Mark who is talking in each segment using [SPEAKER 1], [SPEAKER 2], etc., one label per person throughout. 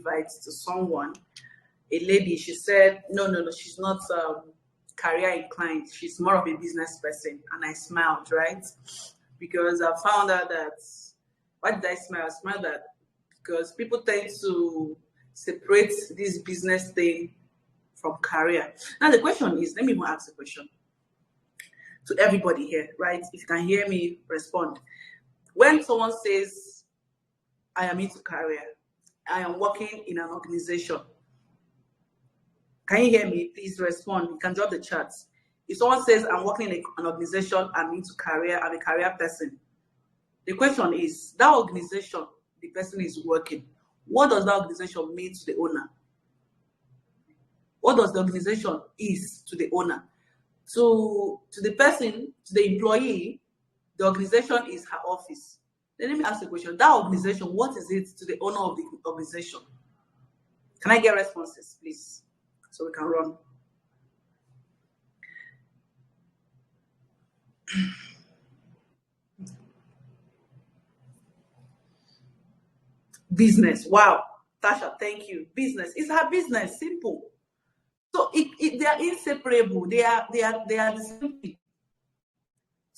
[SPEAKER 1] invite to someone, a lady, she said, no, she's not career inclined. She's more of a business person. And I smiled, right? Because I found out that, why did I smile? I smiled that because people tend to separate this business thing from career. Now the question is, let me even ask a question to everybody here, right? If you can hear me, respond. When someone says, I am into career, I am working in an organization, can you hear me? Please respond. You can drop the chats. If someone says, I'm working in an organization, I'm into career, I'm a career person, the question is, that organization the person is working, what does that organization mean to the owner? What does the organization is to the owner? To the person, to the employee, the organization is her office. Then let me ask the question, that organization, what is it to the owner of the organization? Can I get responses, please, so we can run? Business. Wow, Tasha, thank you. Business is her business. Simple. So they are inseparable. They are the same thing.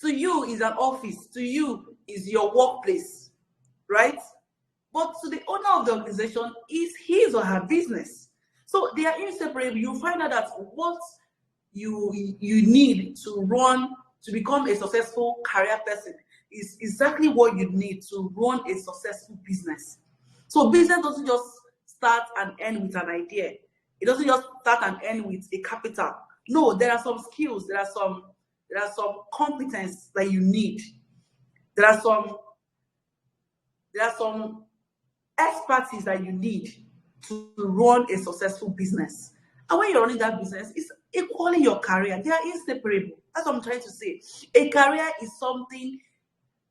[SPEAKER 1] To you is an office. To you is your workplace, right? But to the owner of the organization is his or her business. So they are inseparable. You find out that what you need to run, to become a successful career person is exactly what you need to run a successful business. So business doesn't just start and end with an idea. It doesn't just start and end with a capital. No, there are some skills, there are some competence that you need. There are some expertise that you need to run a successful business. And when you're running that business, it's equally your career. They are inseparable. That's what I'm trying to say. A career is something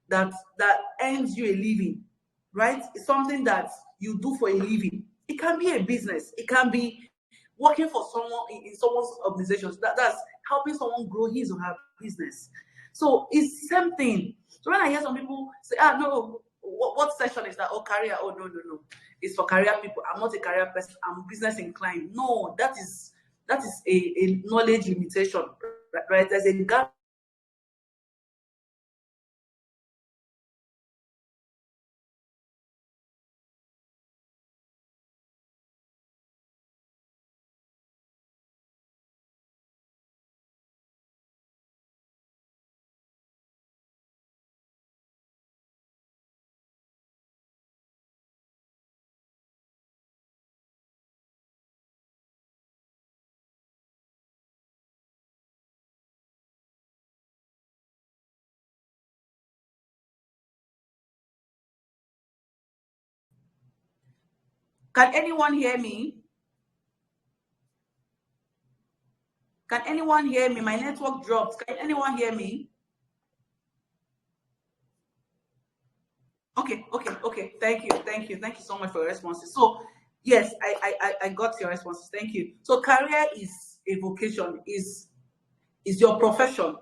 [SPEAKER 1] that earns you a living, right? It's something that you do for a living. It can be a business. It can be working for someone in someone's organization. That's helping someone grow his or her business. So it's the same thing. So when I hear some people say, no, what session is that? Oh, career. Oh, no. It's for career people. I'm not a career person. I'm business inclined. No, that is a knowledge limitation, right? There's a gap. Can anyone hear me? Can anyone hear me? My network dropped. Can anyone hear me? Okay. Thank you so much for your responses. So yes, I got your responses. Thank you. So career is a vocation, is your profession.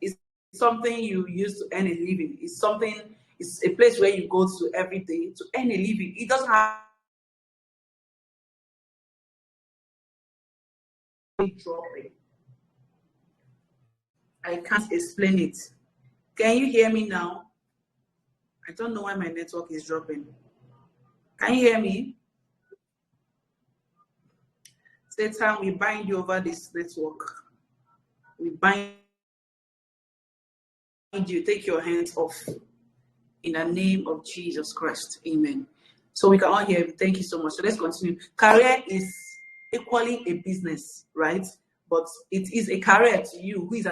[SPEAKER 1] It's something you use to earn a living. It's a place where you go to every day to earn a living. It doesn't have dropping. I can't explain it. Can you hear me now? I don't know why my network is dropping. Can you hear me? Satan, we bind you over this network. We bind you. Take your hands off. In the name of Jesus Christ. Amen. So we can all hear. Thank you so much. So let's continue. Career is equally a business, right? But it is a career to you who is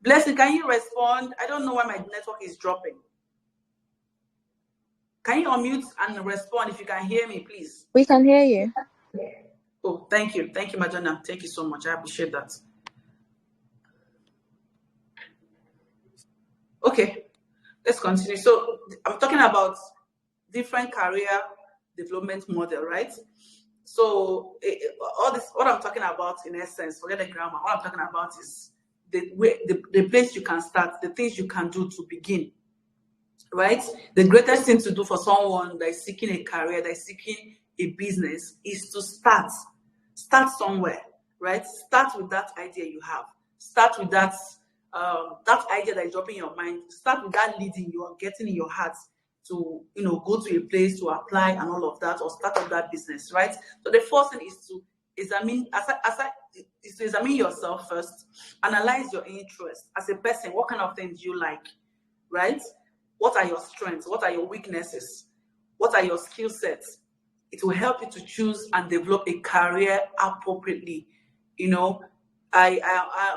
[SPEAKER 1] Blessing, can you respond? I don't know why my network is dropping. Can you unmute and respond if you can hear me, please?
[SPEAKER 2] We can hear you.
[SPEAKER 1] Oh, thank you. Thank you, Madonna. Thank you so much. I appreciate that. Okay. let's continue. So I'm talking about different career development model, right? So all this, what I'm talking about in essence, forget the grammar. What I'm talking about is the place you can start, the things you can do to begin, right? The greatest thing to do for someone that is seeking a career, that is seeking a business, is to start somewhere, right? Start with that idea you have. Start with that idea that is dropping in your mind. Start with that leading you are getting in your heart to, go to a place to apply and all of that, or start up that business, right? So the first thing is to examine, is to examine yourself first. Analyze your interests as a person. What kind of things you like, right? What are your strengths? What are your weaknesses? What are your skill sets? It will help you to choose and develop a career appropriately. I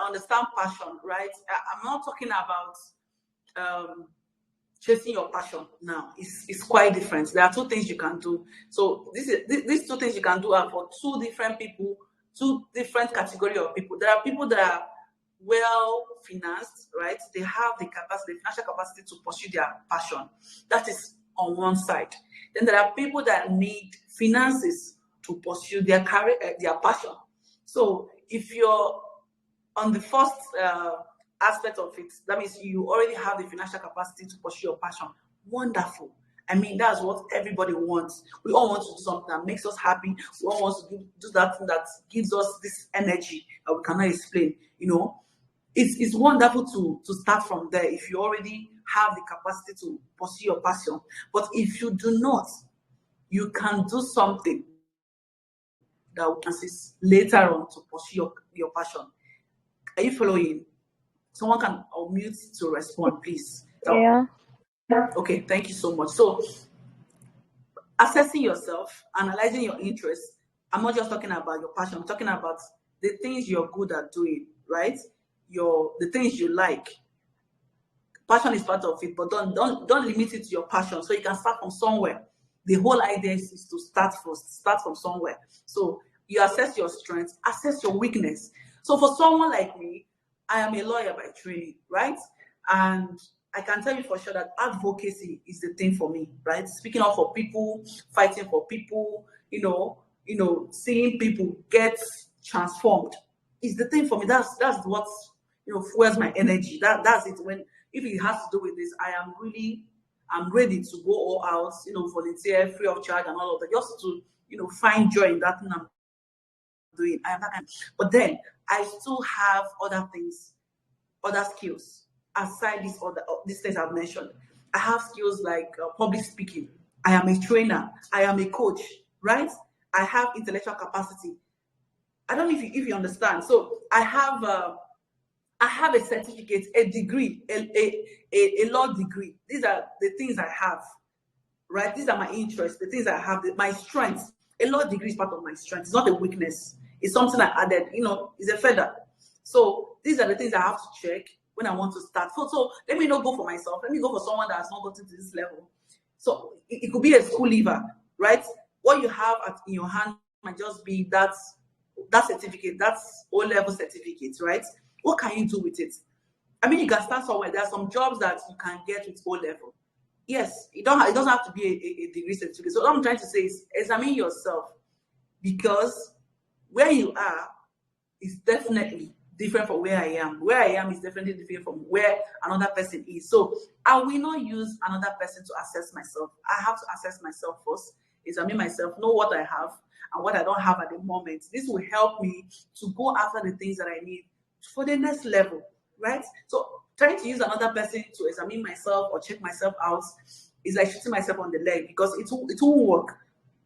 [SPEAKER 1] understand passion, right? I'm not talking about chasing your passion now. It's quite different. There are two things you can do. So these two things you can do are for two different people, two different category of people. There are people that are well financed, right? They have the capacity, the financial capacity to pursue their passion. That is on one side. Then there are people that need finances to pursue their career, their passion. So if you're on the first aspect of it, that means you already have the financial capacity to pursue your passion. Wonderful. I mean, that's what everybody wants. We all want to do something that makes us happy. We all want to do that thing that gives us this energy that we cannot explain. It's wonderful to start from there if you already have the capacity to pursue your passion. But if you do not, you can do something that will assist later on to pursue your passion. Are you following? Someone can unmute to respond, please.
[SPEAKER 2] Yeah.
[SPEAKER 1] Okay, thank you so much. So, assessing yourself, analyzing your interests. I'm not just talking about your passion. I'm talking about the things you're good at doing, right? The things you like. Passion is part of it, but don't limit it to your passion. So you can start from somewhere. The whole idea is to start from somewhere. So you assess your strengths, assess your weakness. So for someone like me, I am a lawyer by training, right? And I can tell you for sure that advocacy is the thing for me, right? Speaking up for people, fighting for people, seeing people get transformed is the thing for me. That's what fuels my energy. That's it. If it has to do with this, I'm ready to go all out, volunteer free of charge and all of that, just to find joy in that thing I'm doing. I am that kind. But then I still have other things, other skills aside these things I've mentioned. I have skills like public speaking. I am a trainer. I am a coach, right? I have intellectual capacity. I don't know if you understand. So I have a certificate, a degree, a law degree. These are the things I have, right? These are my interests, the things I have, my strengths. A law degree is part of my strength. It's not a weakness. It's something I added, it's a feather. So these are the things I have to check when I want to start. So let me not go for myself. Let me go for someone that has not gotten to this level. So it could be a school leaver, right? What you have in your hand might just be that certificate, that's O-level certificate, right? What can you do with it? I mean, you can start somewhere. There are some jobs that you can get with O-level. Yes, it doesn't have to be a degree certificate. So what I'm trying to say is examine yourself, because where you are is definitely different from where I am. Where I am is definitely different from where another person is. So I will not use another person to assess myself. I have to assess myself first, examine myself, know what I have and what I don't have at the moment. This will help me to go after the things that I need for the next level, right? So trying to use another person to examine myself or check myself out is like shooting myself on the leg, because it won't work,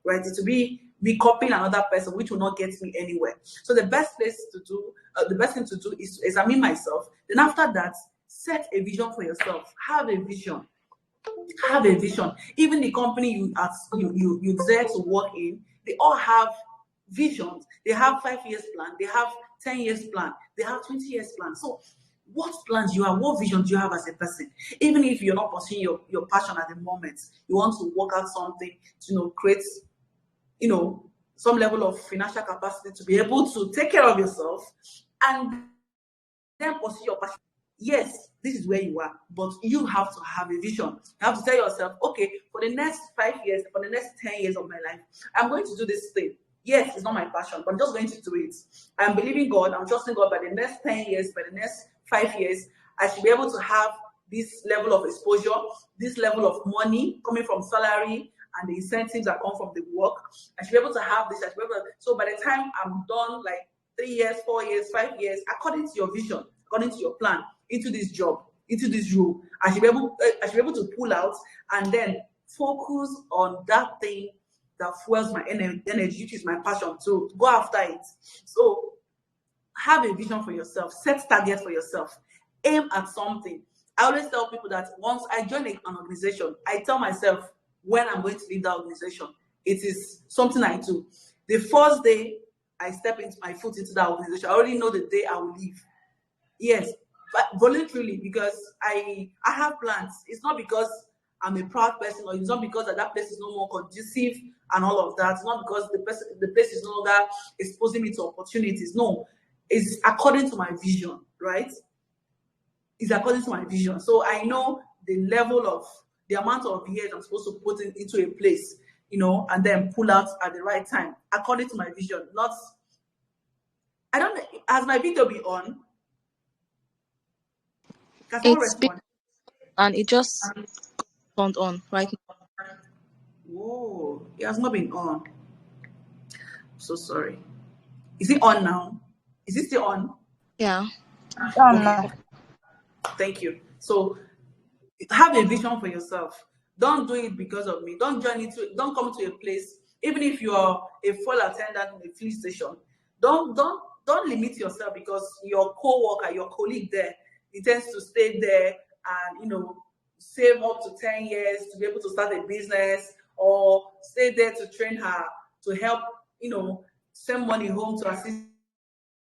[SPEAKER 1] right? It will be me copying another person, which will not get me anywhere. So the best thing to do is to examine myself. Then after that, set a vision for yourself. Have a vision. Even the company you desire to work in, they all have visions. They have 5 years plan. They have 10 years plan. They have 20 years plan. So what plans you have, what vision do you have as a person? Even if you're not pursuing your passion at the moment, you want to work out something to create some level of financial capacity to be able to take care of yourself and then pursue your passion. yes, this is where you are, but you have to have a vision. You have to tell yourself, okay, for the next 5 years, for the next 10 years of my life, I'm going to do this thing. Yes, it's not my passion, but I'm just going to do it. I'm believing God, I'm trusting God by the next 10 years, by the next 5 years, I should be able to have this level of exposure, this level of money coming from salary and the incentives that come from the work. I should be able to have this. I should be able to, so by the time I'm done, like 3 years, 4 years, 5 years, according to your vision, according to your plan, into this job, into this role, I should be able to pull out and then focus on that thing that fuels my energy, which is my passion, to go after it. So have a vision for yourself, set targets for yourself, aim at something. I always tell people that once I join an organization, I tell myself when I'm going to leave that organization. It is something I do. The first day I step into my foot into that organization, I already know the day I will leave. Yes, but voluntarily, because I have plans. It's not because I'm a proud person, or it's not because that place is no more conducive and all of that. It's not because the place is no longer exposing me to opportunities. No, it's according to my vision, right? It's according to my vision. So I know the level of the amount of years I'm supposed to put into a place, and then pull out at the right time according to my vision. Not, I don't know, has my video been on? Can someone
[SPEAKER 2] It's big
[SPEAKER 1] respond?
[SPEAKER 2] and it just turned on right now.
[SPEAKER 1] Whoa, it has not been on. So sorry. Is it on now? Is it still on?
[SPEAKER 2] Yeah.
[SPEAKER 1] Okay. Thank you. So have a vision for yourself. Don't do it because of me. Don't come to a place, even if you are a full attendant in a police station. Don't limit yourself because your co-worker, your colleague there intends to stay there and save up to 10 years to be able to start a business, or stay there to train her to help send money home to assist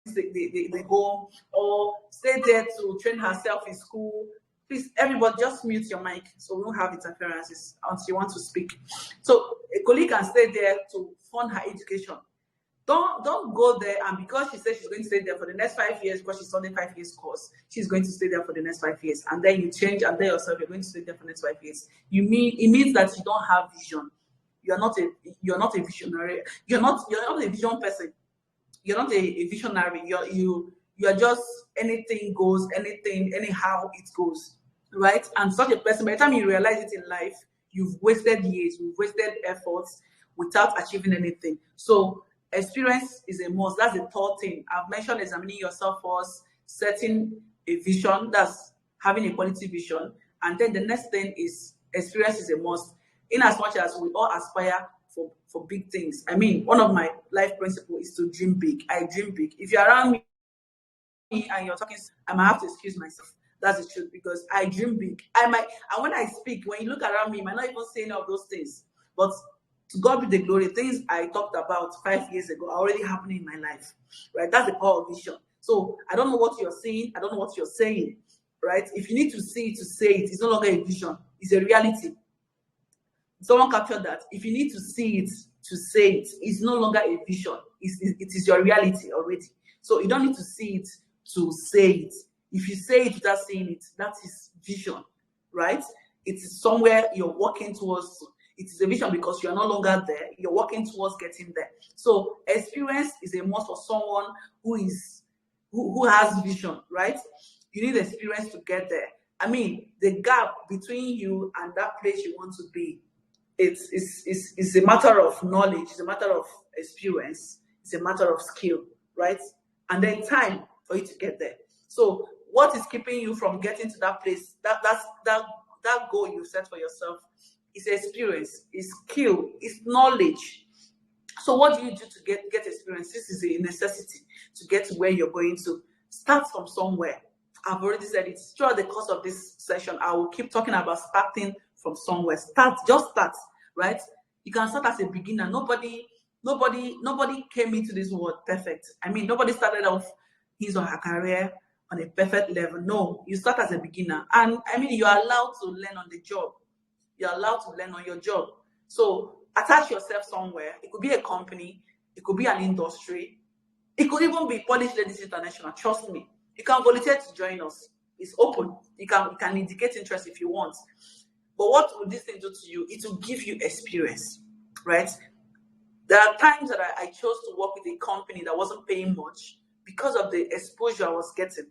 [SPEAKER 1] the home, or stay there to train herself in school. Please, everybody, just mute your mic so we don't have interferences until you want to speak. So a colleague can stay there to fund her education. Don't go there, and because she says she's going to stay there for the next 5 years, because she's on a 5 years course, she's going to stay there for the next 5 years, and then you change and tell yourself you're going to stay there for the next 5 years. It means that you don't have vision. You're not a visionary. You're not a vision person. You're not a visionary. You're just anything goes, anything, anyhow it goes, right? And such a person, by the time you realize it in life, you've wasted years, you've wasted efforts without achieving anything. So experience is a must. That's the third thing. I've mentioned examining yourself first, setting a vision, that's having a quality vision. And then the next thing is experience is a must. In as much as we all aspire for big things. I mean, one of my life principles is to dream big. I dream big. If you're around me and you're talking, I might have to excuse myself. That's the truth, because I dream big. And when I speak, when you look around me, I might not even say any of those things. But to God be the glory, things I talked about 5 years ago are already happening in my life. Right? That's the power of vision. So I don't know what you're seeing, I don't know what you're saying. Right? If you need to see it to say it, it's no longer a vision, it's a reality. Someone captured that. If you need to see it to say it, it's no longer a vision. It is your reality already. So you don't need to see it to say it. If you say it without saying it, that is vision, right? It is somewhere you're working towards. It is a vision because you're no longer there. You're working towards getting there. So experience is a must for someone who has vision, right? You need experience to get there. I mean, the gap between you and that place you want to be, it's a matter of knowledge, it's a matter of experience, it's a matter of skill, right? And then time for you to get there. So what is keeping you from getting to that place, that goal you set for yourself, is experience, is skill, is knowledge. So what do you do to get experience? This is a necessity to get to where you're going to. Start from somewhere. I've already said it. Throughout the course of this session, I will keep talking about starting from somewhere. Just start, right? You can start as a beginner. Nobody came into this world perfect. I mean, nobody started off his or her career on a perfect level. No, you start as a beginner. And I mean, you're allowed to learn on the job. You're allowed to learn on your job. So attach yourself somewhere. It could be a company, it could be an industry, it could even be Polish Ladies International. Trust me. You can volunteer to join us. It's open. You can indicate interest if you want. But what will this thing do to you? It will give you experience, right? There are times that I chose to work with a company that wasn't paying much because of the exposure I was getting.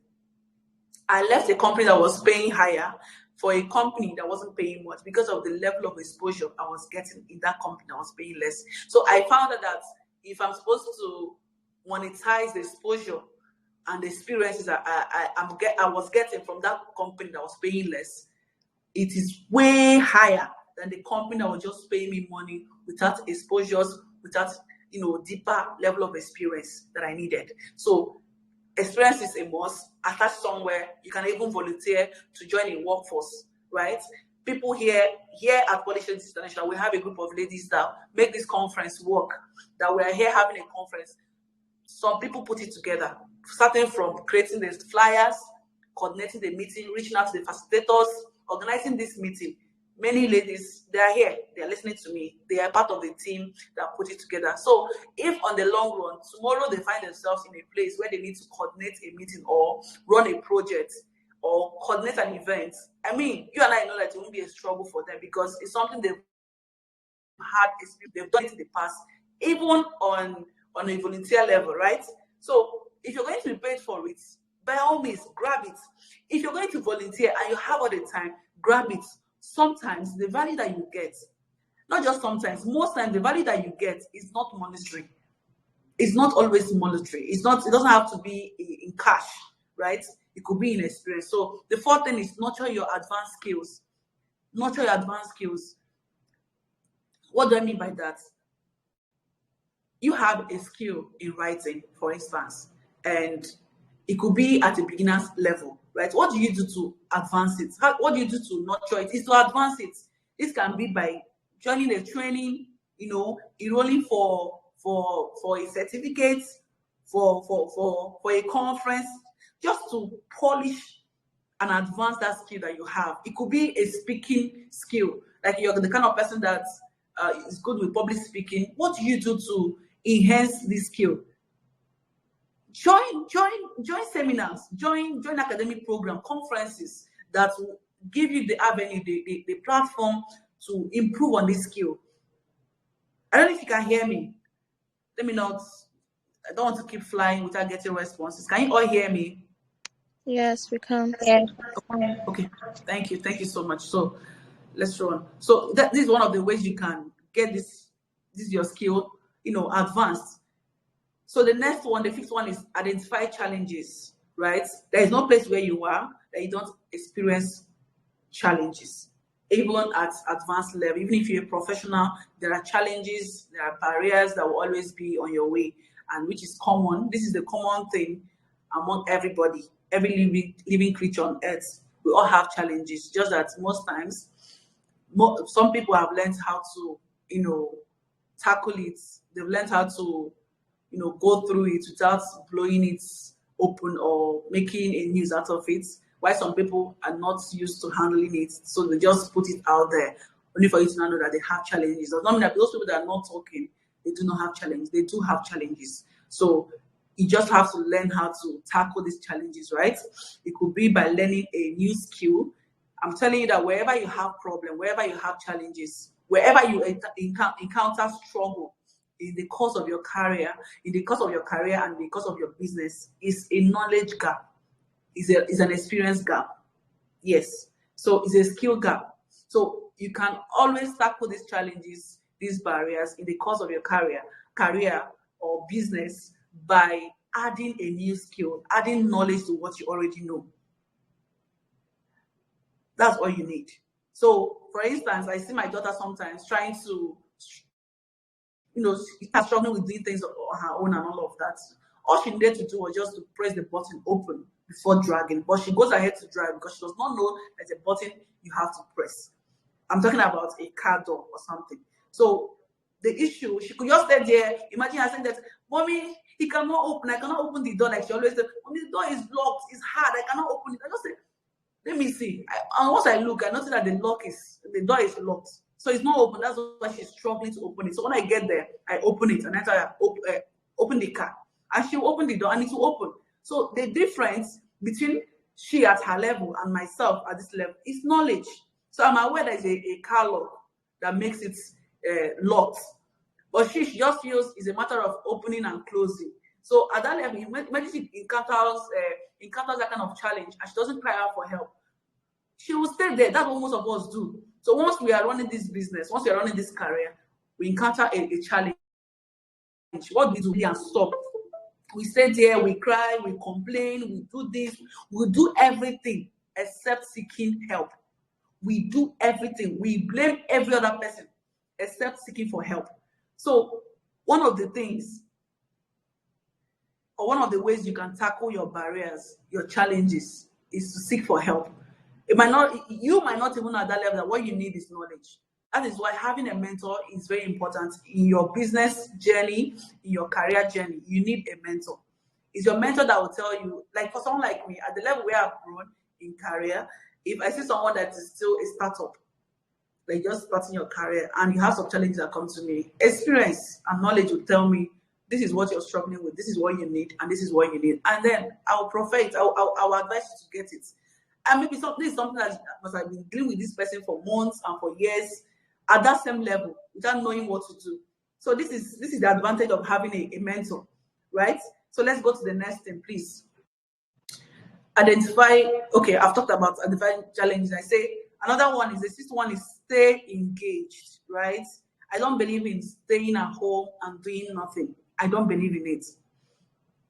[SPEAKER 1] I left a company that was paying higher for a company that wasn't paying much because of the level of exposure I was getting in that company that was paying less. So I found out that if I'm supposed to monetize the exposure and the experiences that I was getting from that company that was paying less, it is way higher than the company that was just paying me money without exposures, without deeper level of experience that I needed. So experience is a must. Attached somewhere, you can even volunteer to join a workforce, right? People here at Politicians International, we have a group of ladies that make this conference work. That we are here having a conference. Some people put it together, starting from creating the flyers, coordinating the meeting, reaching out to the facilitators, organizing this meeting. Many ladies, they are here, they are listening to me, they are part of the team that put it together. So if on the long run, tomorrow they find themselves in a place where they need to coordinate a meeting or run a project or coordinate an event, I mean, you and I know that it won't be a struggle for them because it's something they've done it in the past, even on a volunteer level, right? So if you're going to be paid for it, by all means, grab it. If you're going to volunteer and you have all the time, grab it. Sometimes the value that you get, not just sometimes, most times the value that you get is not monetary. It's not always monetary. It doesn't have to be in cash, right? It could be in experience. So the fourth thing is nurture your advanced skills. Nurture your advanced skills. What do I mean by that? You have a skill in writing, for instance, and it could be at a beginner's level, right? What do you do to advance it? What do you do to nurture it? Is to advance it. This can be by joining a training, enrolling for a certificate, for a conference, just to polish and advance that skill that you have. It could be a speaking skill, like you're the kind of person that is good with public speaking. What do you do to enhance this skill? Join seminars, join academic program, conferences that will give you the avenue, the platform to improve on this skill. I don't know if you can hear me. Let me not. I don't want to keep flying without getting responses. Can you all hear me?
[SPEAKER 2] Yes, we can.
[SPEAKER 1] Okay. Thank you so much. So let's run. So this is one of the ways you can get this is your skill, advanced. So the next one, the fifth one, is identify challenges, right? There is no place where you are that you don't experience challenges, even at advanced level. Even if you're a professional, there are challenges, there are barriers that will always be on your way, and which is common. This is the common thing among everybody, every living creature on earth. We all have challenges, just that most times, some people have learned how to, tackle it. They've learned how to go through it without blowing it open or making a news out of it. Why some people are not used to handling it, so they just put it out there, only for you to know that they have challenges. Does not mean that those people that are not talking, they do not have challenges. They do have challenges. So you just have to learn how to tackle these challenges, right? It could be by learning a new skill. I'm telling you that wherever you have problem, wherever you have challenges, wherever you encounter struggle, in the course of your career, and the course of your business, is a knowledge gap, is an experience gap. Yes. So it's a skill gap. So you can always tackle these challenges, these barriers in the course of your career or business by adding a new skill, adding knowledge to what you already know. That's all you need. So, for instance, I see my daughter sometimes trying to she's struggling with doing things on her own and all of that. All she needed to do was just to press the button open before dragging. But she goes ahead to drag because she does not know there's a button you have to press. I'm talking about a car door or something. So the issue, she could just stay there. Imagine her saying that, "Mommy, he cannot open. I cannot open the door," like she always said. "Mommy, the door is locked. It's hard. I cannot open it." I just say, "Let me see." And once I look, I notice that the door is locked. So it's not open. That's why she's struggling to open it. So when I get there, I open it and I tell her, open the car. And she'll open the door and it will open. So the difference between she at her level and myself at this level, is knowledge. So I'm aware there's a car lock that makes it locked. But she just feels it's a matter of opening and closing. So at that level, imagine she encounters that kind of challenge and she doesn't cry out for help. She will stay there. That's what most of us do. So once we are running this business, once we are running this career, we encounter a challenge. What we do and stop. We stay there, we cry, we complain, we do this, we do everything except seeking help. We do everything. We blame every other person except seeking for help. So one of the things, or one of the ways you can tackle your barriers, your challenges, is to seek for help. You might not even know at that level that what you need is knowledge. That is why having a mentor is very important in your business journey, in your career journey. You need a mentor. It's your mentor that will tell you, like for someone like me, at the level where I've grown in career, if I see someone that is still a startup, like just starting your career, and you have some challenges that come to me, experience and knowledge will tell me, this is what you're struggling with, this is what you need, and this is what you need. And then I'll profit, I'll advise you to get it. And maybe this is something that I've been dealing with this person for months and for years at that same level without knowing what to do. So this is the advantage of having a mentor, right? So let's go to the next thing, please. Identify. Okay, I've talked about identifying challenges. I say another one is the sixth one is stay engaged, right? I don't believe in staying at home and doing nothing. I don't believe in it.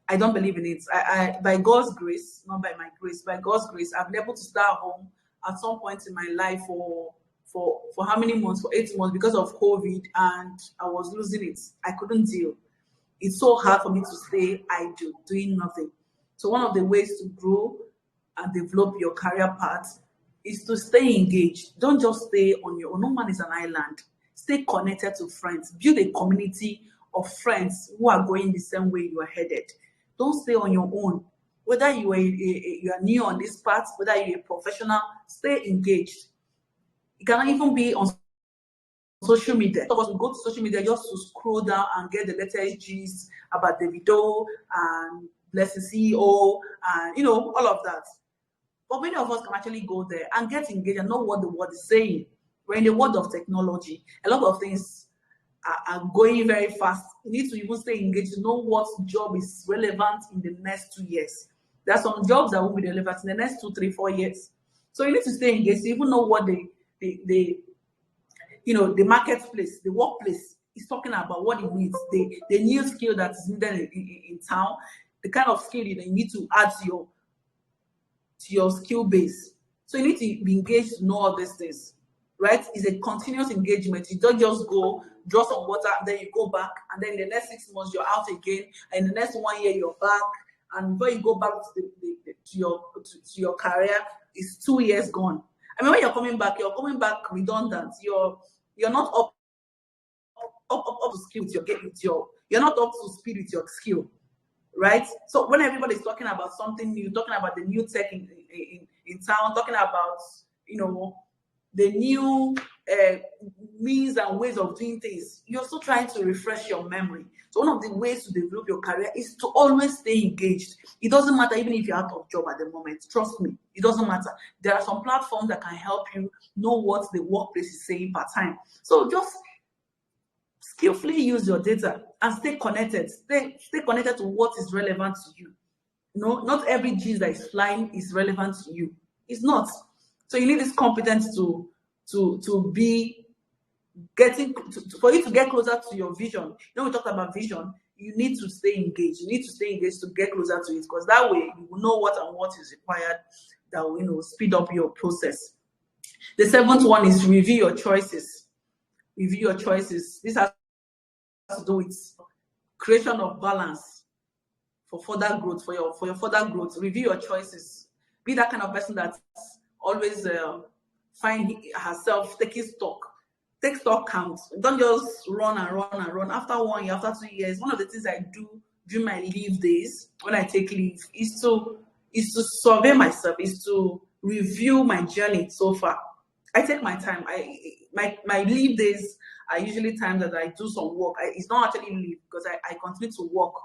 [SPEAKER 1] I don't believe in it. I by God's grace, not by my grace, by God's grace, I've been able to stay at home at some point in my life for how many months? For 8 months because of COVID, and I was losing it. I couldn't deal. It's so hard for me to stay idle, doing nothing. So one of the ways to grow and develop your career path is to stay engaged. Don't just stay on your own. No man is an island. Stay connected to friends. Build a community of friends who are going the same way you are headed. Don't stay on your own. Whether you are new on this path, whether you're a professional, stay engaged. It cannot even be on social media. Because we go to social media just to scroll down and get the latest gist about Davido and Blessing CEO and all of that. But many of us can actually go there and get engaged and know what the word is saying. We're in the world of technology. A lot of things are going very fast. You need to even stay engaged to know what job is relevant in the next 2 years. There are some jobs that will be relevant in the next 2, 3, 4 years. So you need to stay engaged to even know what the marketplace, the workplace is talking about, what it needs, the new skill that is needed in town, the kind of skill you need to add to your skill base. So you need to be engaged to know all these things, right? It's a continuous engagement. You don't just go draw some water, then you go back, and then in the next 6 months you're out again, and in the next 1 year you're back, and when you go back to your career, it's 2 years gone. I mean, when you're coming back redundant. You're not up to skill with you're not up to speed with your skill, right? So when everybody's talking about something new, talking about the new tech in town, talking about the new means and ways of doing things, you're still trying to refresh your memory. So one of the ways to develop your career is to always stay engaged. It doesn't matter even if you're out of job at the moment. Trust me, it doesn't matter. There are some platforms that can help you know what the workplace is saying part time. So just skillfully use your data and stay connected. Stay connected to what is relevant to you. Not every gist that is flying is relevant to you. It's not. So you need this competence to be getting for you to get closer to your vision. We talked about vision. You need to stay engaged. You need to stay engaged to get closer to it, because that way you will know what is required that will speed up your process. The seventh one is review your choices. Review your choices. This has to do with creation of balance for further growth, for your further growth. Review your choices. Be that kind of person that's always find herself taking stock. Take stock count. Don't just run and run and run. After 1 year, after 2 years, one of the things I do during my leave days, when I take leave, is to survey myself, is to review my journey so far. I take my time. My leave days are usually times that I do some work. It's not actually leave, because I continue to work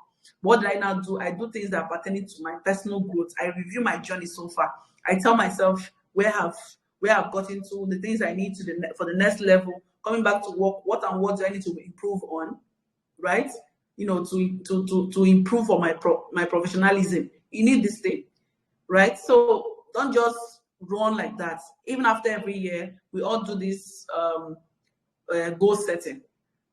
[SPEAKER 1] What did I now do? I do things that are pertaining to my personal growth. I review my journey so far. I tell myself where I've gotten to, the things I need for the next level. Coming back to work, what do I need to improve on, right? To improve on my professionalism. You need this thing, right? So don't just run like that. Even after every year, we all do this goal setting,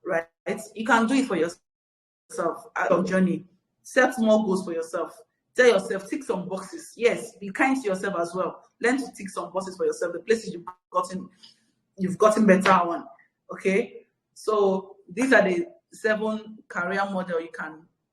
[SPEAKER 1] right? You can do it for yourself at your journey. Set small goals for yourself. Tell yourself, tick some boxes. Yes, be kind to yourself as well. Learn to tick some boxes for yourself. The places you've gotten better on. Okay, so these are the 7 career model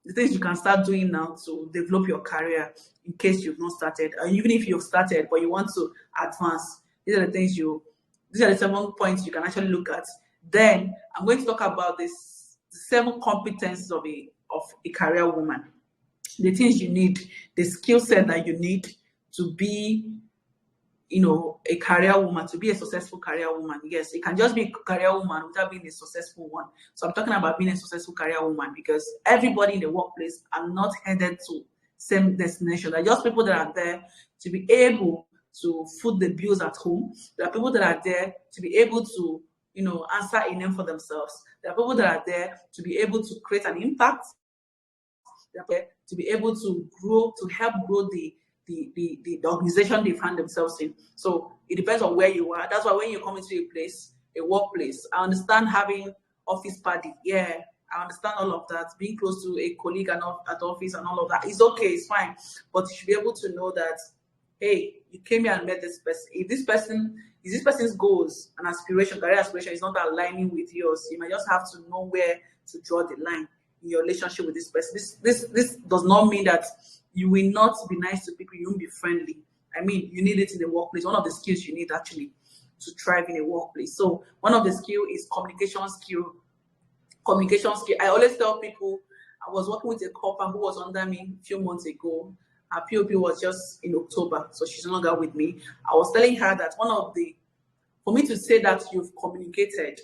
[SPEAKER 1] the things you can start doing now to develop your career in case you've not started, and even if you've started but you want to advance. These are the 7 points you can actually look at. Then I'm going to talk about this 7 competencies of a career woman. The things you need, the skill set that you need to be, a career woman, to be a successful career woman. Yes, it can just be a career woman without being a successful one. So I'm talking about being a successful career woman, because everybody in the workplace are not headed to same destination. They're just people that are there to be able to foot the bills at home. There are people that are there to be able to, answer a name for themselves. There are people that are there to be able to create an impact. They are there to be able to grow, to help grow the organization they find themselves in. So it depends on where you are. That's why when you come into a workplace, I understand having office party. Yeah, I understand all of that. Being close to a colleague at office and all of that is okay, it's fine. But you should be able to know that, hey, you came here and met this person. If this person's goals and career aspiration is not aligning with yours, you might just have to know where to draw the line in your relationship with this person. This does not mean that you will not be nice to people, you won't be friendly. I mean, you need it in the workplace. One of the skills you need actually to thrive in a workplace. So one of the skills is communication skill. I always tell people, I was working with a couple who was under me a few months ago. Her POP was just in October, so she's no longer with me. I was telling her that for me to say that you've communicated,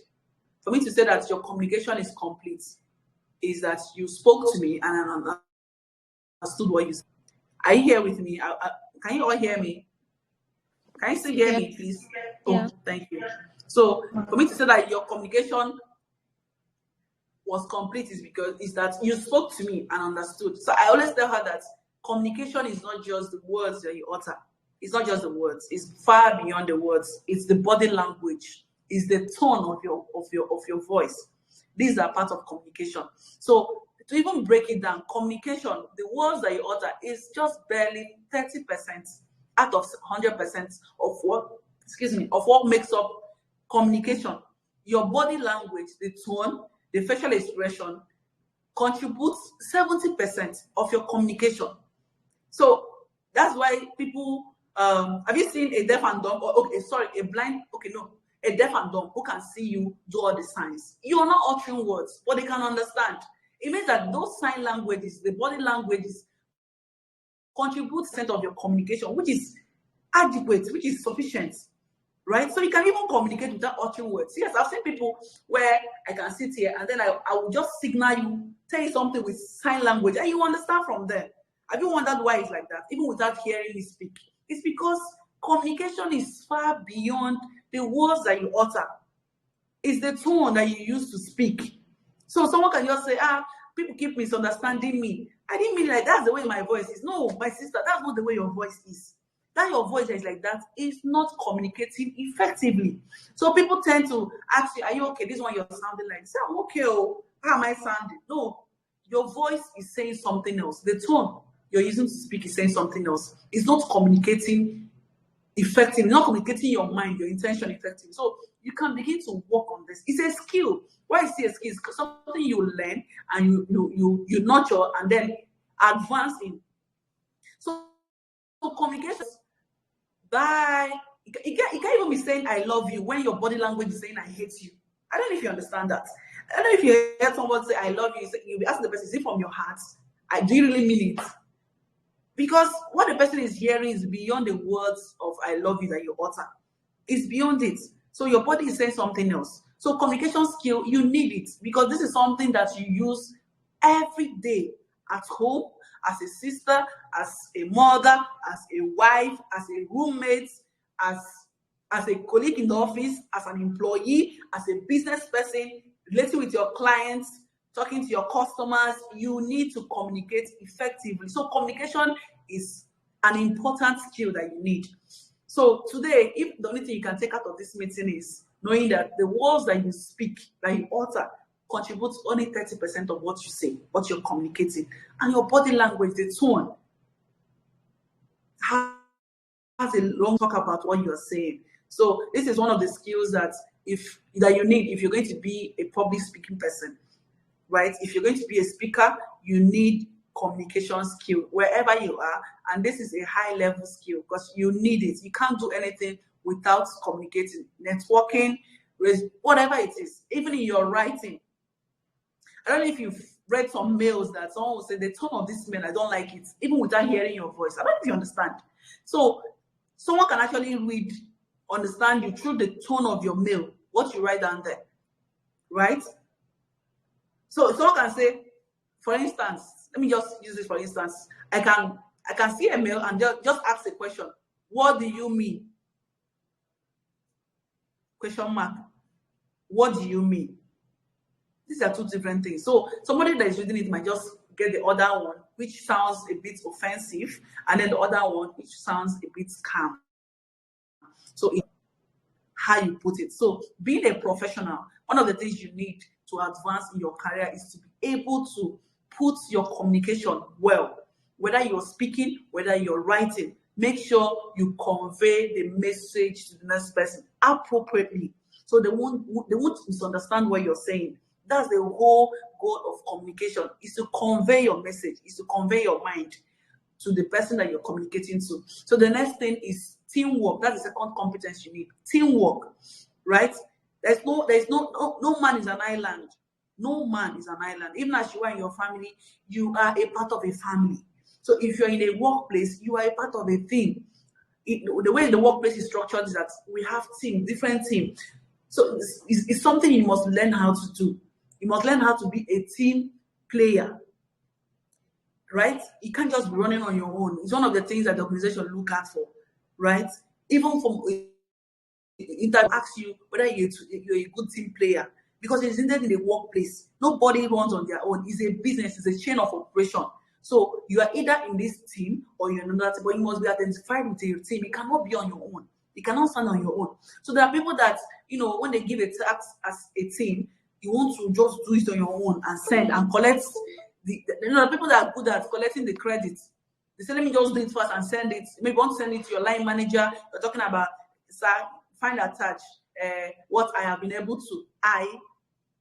[SPEAKER 1] for me to say that your communication is complete, is that you spoke to me and I understood what you said. Are you here with me? Can you all hear me? Can you still hear me, please?
[SPEAKER 2] Yeah.
[SPEAKER 1] Oh, thank you. So for me to say that your communication was complete is that you spoke to me and understood. So I always tell her that communication is not just the words that you utter. It's not just the words. It's far beyond the words. It's the body language. It's the tone of your voice. These are part of communication. So to even break it down, communication, the words that you utter is just barely 30% out of 100% of what makes up communication. Your body language, the tone, the facial expression contributes 70% of your communication. So that's why people, have you seen a deaf and dumb, a deaf and dumb who can see you do all the signs? You are not uttering words, but they can understand. It means that those sign languages, the body languages, contribute % of your communication, which is adequate, which is sufficient, right? So you can even communicate without uttering words. Yes, I've seen people where I can sit here and then I will just signal you, tell you something with sign language, and you understand from there. Have you wondered why it's like that, even without hearing me speak? It's because communication is far beyond the words that you utter. It's the tone that you use to speak. So someone can just say, people keep misunderstanding me. I didn't mean like that's the way my voice is. No, my sister, that's not the way your voice is. That your voice is like that is not communicating effectively. So people tend to ask you, are you okay? This one you're sounding like. Say, I'm okay. Oh, how am I sounding? No, your voice is saying something else. The tone you're using to speak is saying something else. It's not communicating effectively, not communicating your mind, your intention effectively. So you can begin to work on this. It's a skill. Why is it a skill? It's something you learn and you nurture and then advance in. So communication, you can't even be saying I love you when your body language is saying I hate you. I don't know if you understand that. I don't know if you hear someone say I love you, you'll be asking the person, is it from your heart? Do you really mean it? Because what the person is hearing is beyond the words of I love you that you utter. It's beyond it. So your body is saying something else. So communication skill, you need it because this is something that you use every day at home, as a sister, as a mother, as a wife, as a roommate, as a colleague in the office, as an employee, as a business person, relating with your clients, talking to your customers. You need to communicate effectively. So communication is an important skill that you need. So today, if the only thing you can take out of this meeting is knowing that the words that you speak, that you utter, contributes only 30% of what you say, what you're communicating, and your body language, the tone, has a long talk about what you're saying. So this is one of the skills that you need if you're going to be a public speaking person, right? If you're going to be a speaker, you need communication skill wherever you are, and this is a high level skill because you need it. You can't do anything without communicating, networking, whatever it is. Even in your writing, I don't know if you've read some mails that someone will say, the tone of this mail, I don't like it, even without hearing your voice. I don't know if you understand. So someone can actually understand you through the tone of your mail, what you write down there, right? So someone can say, for instance, let me just use this for instance. I can see a mail and just ask a question. What do you mean? Question mark. What do you mean? These are two different things. So somebody that is reading it might just get the other one, which sounds a bit offensive, and then the other one, which sounds a bit calm. So it's how you put it. So being a professional, one of the things you need to advance in your career is to be able to put your communication well. Whether you're speaking, whether you're writing, make sure you convey the message to the next person appropriately, so they won't misunderstand what you're saying. That's the whole goal of communication, is to convey your message, is to convey your mind to the person that you're communicating to. So the next thing is teamwork. That's the second competence you need. Teamwork, right? No man is an island. No man is an island. Even as you are in your family, you are a part of a family. So if you're in a workplace, you are a part of a team. The way the workplace is structured is that we have teams, different teams. So it's something you must learn how to do. You must learn how to be a team player, right? You can't just be running on your own. It's one of the things that the organization look at for, right? Even from interview asks you whether you're a good team player, because it's needed in the workplace. Nobody runs on their own. It's a business. It's a chain of operation. So you are either in this team or you're in another team, but you must be identified with your team. You cannot be on your own. You cannot stand on your own. So there are people that, when they give a task as a team, you want to just do it on your own and send and collect. There are people that are good at collecting the credit. They say, let me just do it first and send it. Maybe you want to send it to your line manager. You're talking about, sir, find attached what I have been able to.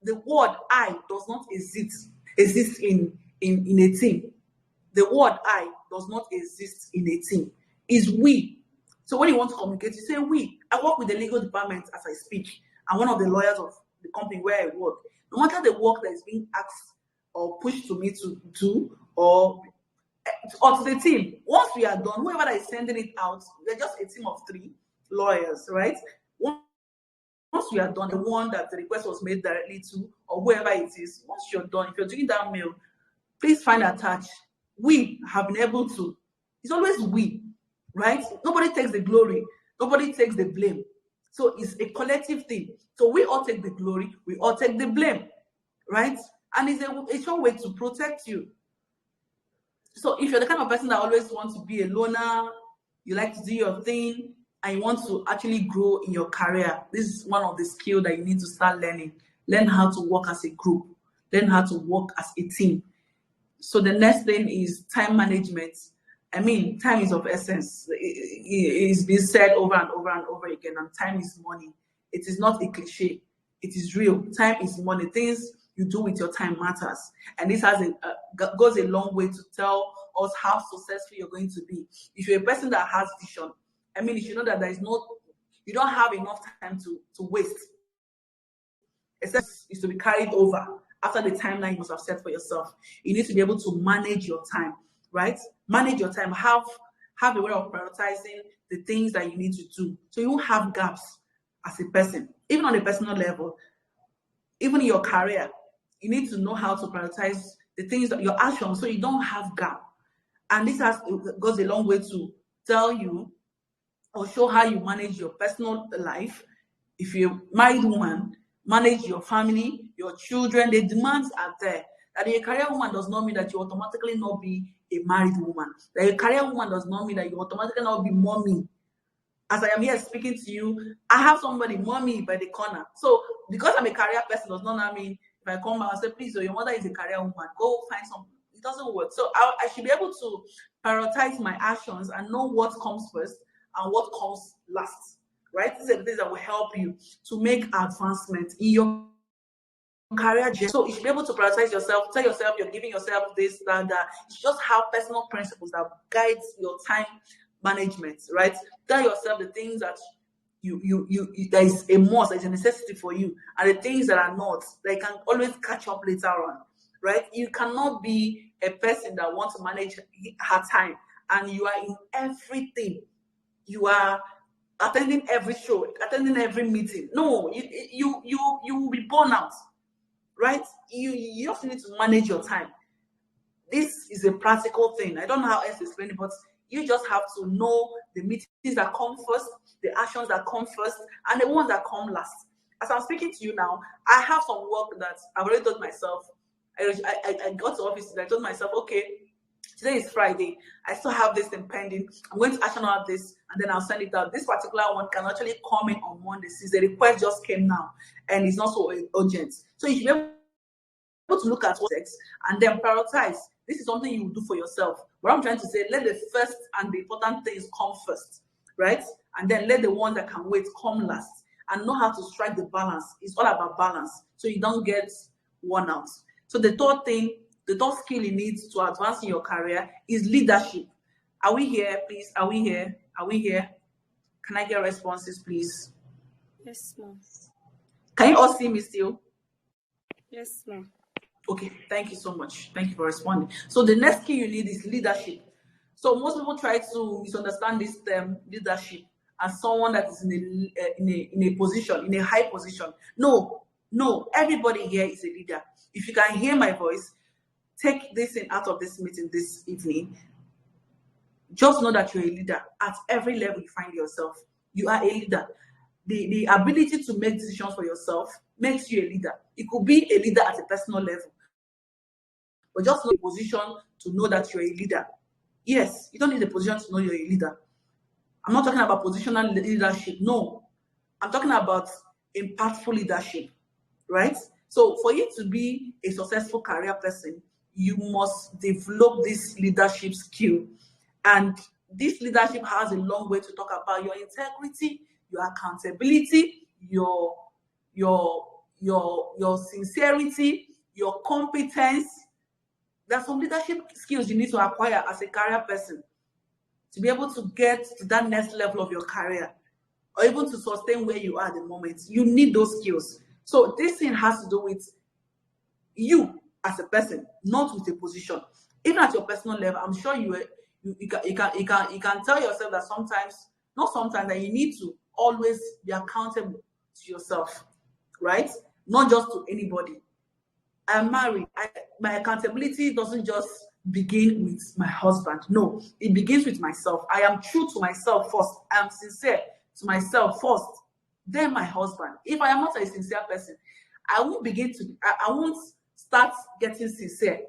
[SPEAKER 1] The word I does not exist in a team. The word I does not exist in a team. It's we. So when you want to communicate, you say we. I work with the legal department as I speak. I'm one of the lawyers of the company where I work. No matter the work that is being asked or pushed to me to do, or to the team, once we are done, whoever that is sending it out, we're just a team of 3 lawyers, right? Once we are done, the one that the request was made directly to, or whoever it is, once you're done, if you're doing that mail, please find attached. We have been able to. It's always we, right? Nobody takes the glory. Nobody takes the blame. So it's a collective thing. So we all take the glory. We all take the blame, right? And it's a sure way to protect you. So if you're the kind of person that always wants to be a loner, you like to do your thing, and you want to actually grow in your career, this is one of the skills that you need to start learning. Learn how to work as a group. Learn how to work as a team. So the next thing is time management. I mean, time is of essence. It's been said over and over and over again, and time is money. It is not a cliche. It is real. Time is money. Things you do with your time matters. And this goes a long way to tell us how successful you're going to be. If you're a person that has vision, I mean, you should know that you don't have enough time to waste. Except is to be carried over after the timeline you must have set for yourself. You need to be able to manage your time, right? Manage your time. Have a way of prioritizing the things that you need to do, so you won't have gaps as a person. Even on a personal level, even in your career, you need to know how to prioritize the things that your actions, so you don't have gap. And this goes a long way to tell you or show how you manage your personal life. If you're a married woman, manage your family, your children. The demands are there. That you're a career woman does not mean that you automatically not be a married woman. That you're a career woman does not mean that you automatically not be mommy. As I am here speaking to you, I have somebody, mommy, by the corner. So because I'm a career person does not mean if I come out and say, please, your mother is a career woman, go find something. It doesn't work. So I should be able to prioritize my actions and know what comes first and what comes last, right? These are the things that will help you to make advancement in your career journey. So you should be able to prioritize yourself, tell yourself you're giving yourself this, that. You should just have personal principles that guides your time management, right? Tell yourself the things that you there is a must, there's a necessity for you, and the things that are not, they can always catch up later on, right? You cannot be a person that wants to manage her time and you are in everything. You are attending every show, attending every meeting. No, you will be burnt out, right? You also need to manage your time. This is a practical thing. I don't know how else to explain it, but you just have to know the meetings that come first, the actions that come first, and the ones that come last. As I'm speaking to you now, I have some work that I've already told myself. I got to office and I told myself, okay, today is Friday. I still have this thing pending. I'm going to action out this, and then I'll send it out. This particular one can actually come in on Monday since the request just came now, and it's not so urgent. So you should be able to look at what and then prioritize. This is something you will do for yourself. What I'm trying to say, let the first and the important things come first, right? And then let the ones that can wait come last. And know how to strike the balance. It's all about balance, so you don't get worn out. So the third thing, the third skill you need to advance in your career is leadership. Are we here, please? Are we here? Are we here? Can I get responses, please?
[SPEAKER 2] Yes, ma'am.
[SPEAKER 1] Can you all see me still?
[SPEAKER 2] Yes, ma'am.
[SPEAKER 1] Okay, thank you so much. Thank you for responding. So the next skill you need is leadership. So most people try to misunderstand this term leadership as someone that is in a position, in a high position. No, everybody here is a leader. If you can hear my voice, take this thing out of this meeting this evening. Just know that you're a leader at every level you find yourself. You are a leader. The ability to make decisions for yourself makes you a leader. It could be a leader at a personal level, but just know the position to know that you're a leader. Yes, you don't need a position to know you're a leader. I'm not talking about positional leadership. No, I'm talking about impactful leadership, right? So for you to be a successful career person, you must develop this leadership skill. And this leadership has a long way to talk about your integrity, your accountability, your sincerity, your competence. There's some leadership skills you need to acquire as a career person to be able to get to that next level of your career, or even to sustain where you are at the moment. You need those skills. So this thing has to do with you as a person, not with a position. Even at your personal level, I'm sure you can tell yourself that sometimes, not sometimes, that you need to always be accountable to yourself, right? Not just to anybody. I'm married. My accountability doesn't just begin with my husband. No, it begins with myself. I am true to myself first. I am sincere to myself first, then my husband. If I am not a sincere person, I won't start getting sincere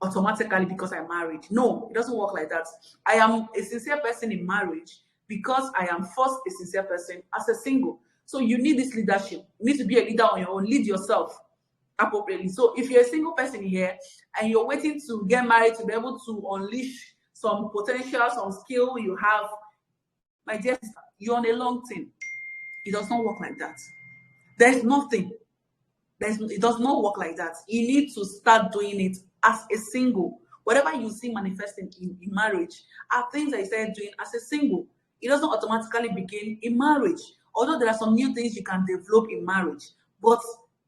[SPEAKER 1] automatically because I'm married. No, it doesn't work like that. I am a sincere person in marriage because I am first a sincere person as a single. So you need this leadership. You need to be a leader on your own. Lead yourself appropriately. So if you're a single person here and you're waiting to get married to be able to unleash some potential, some skill you have, my dear sister, you're on a long thing. It does not work like that. There's nothing. It does not work like that. You need to start doing it as a single. Whatever you see manifesting in marriage are things that you started doing as a single. It doesn't automatically begin in marriage. Although there are some new things you can develop in marriage, but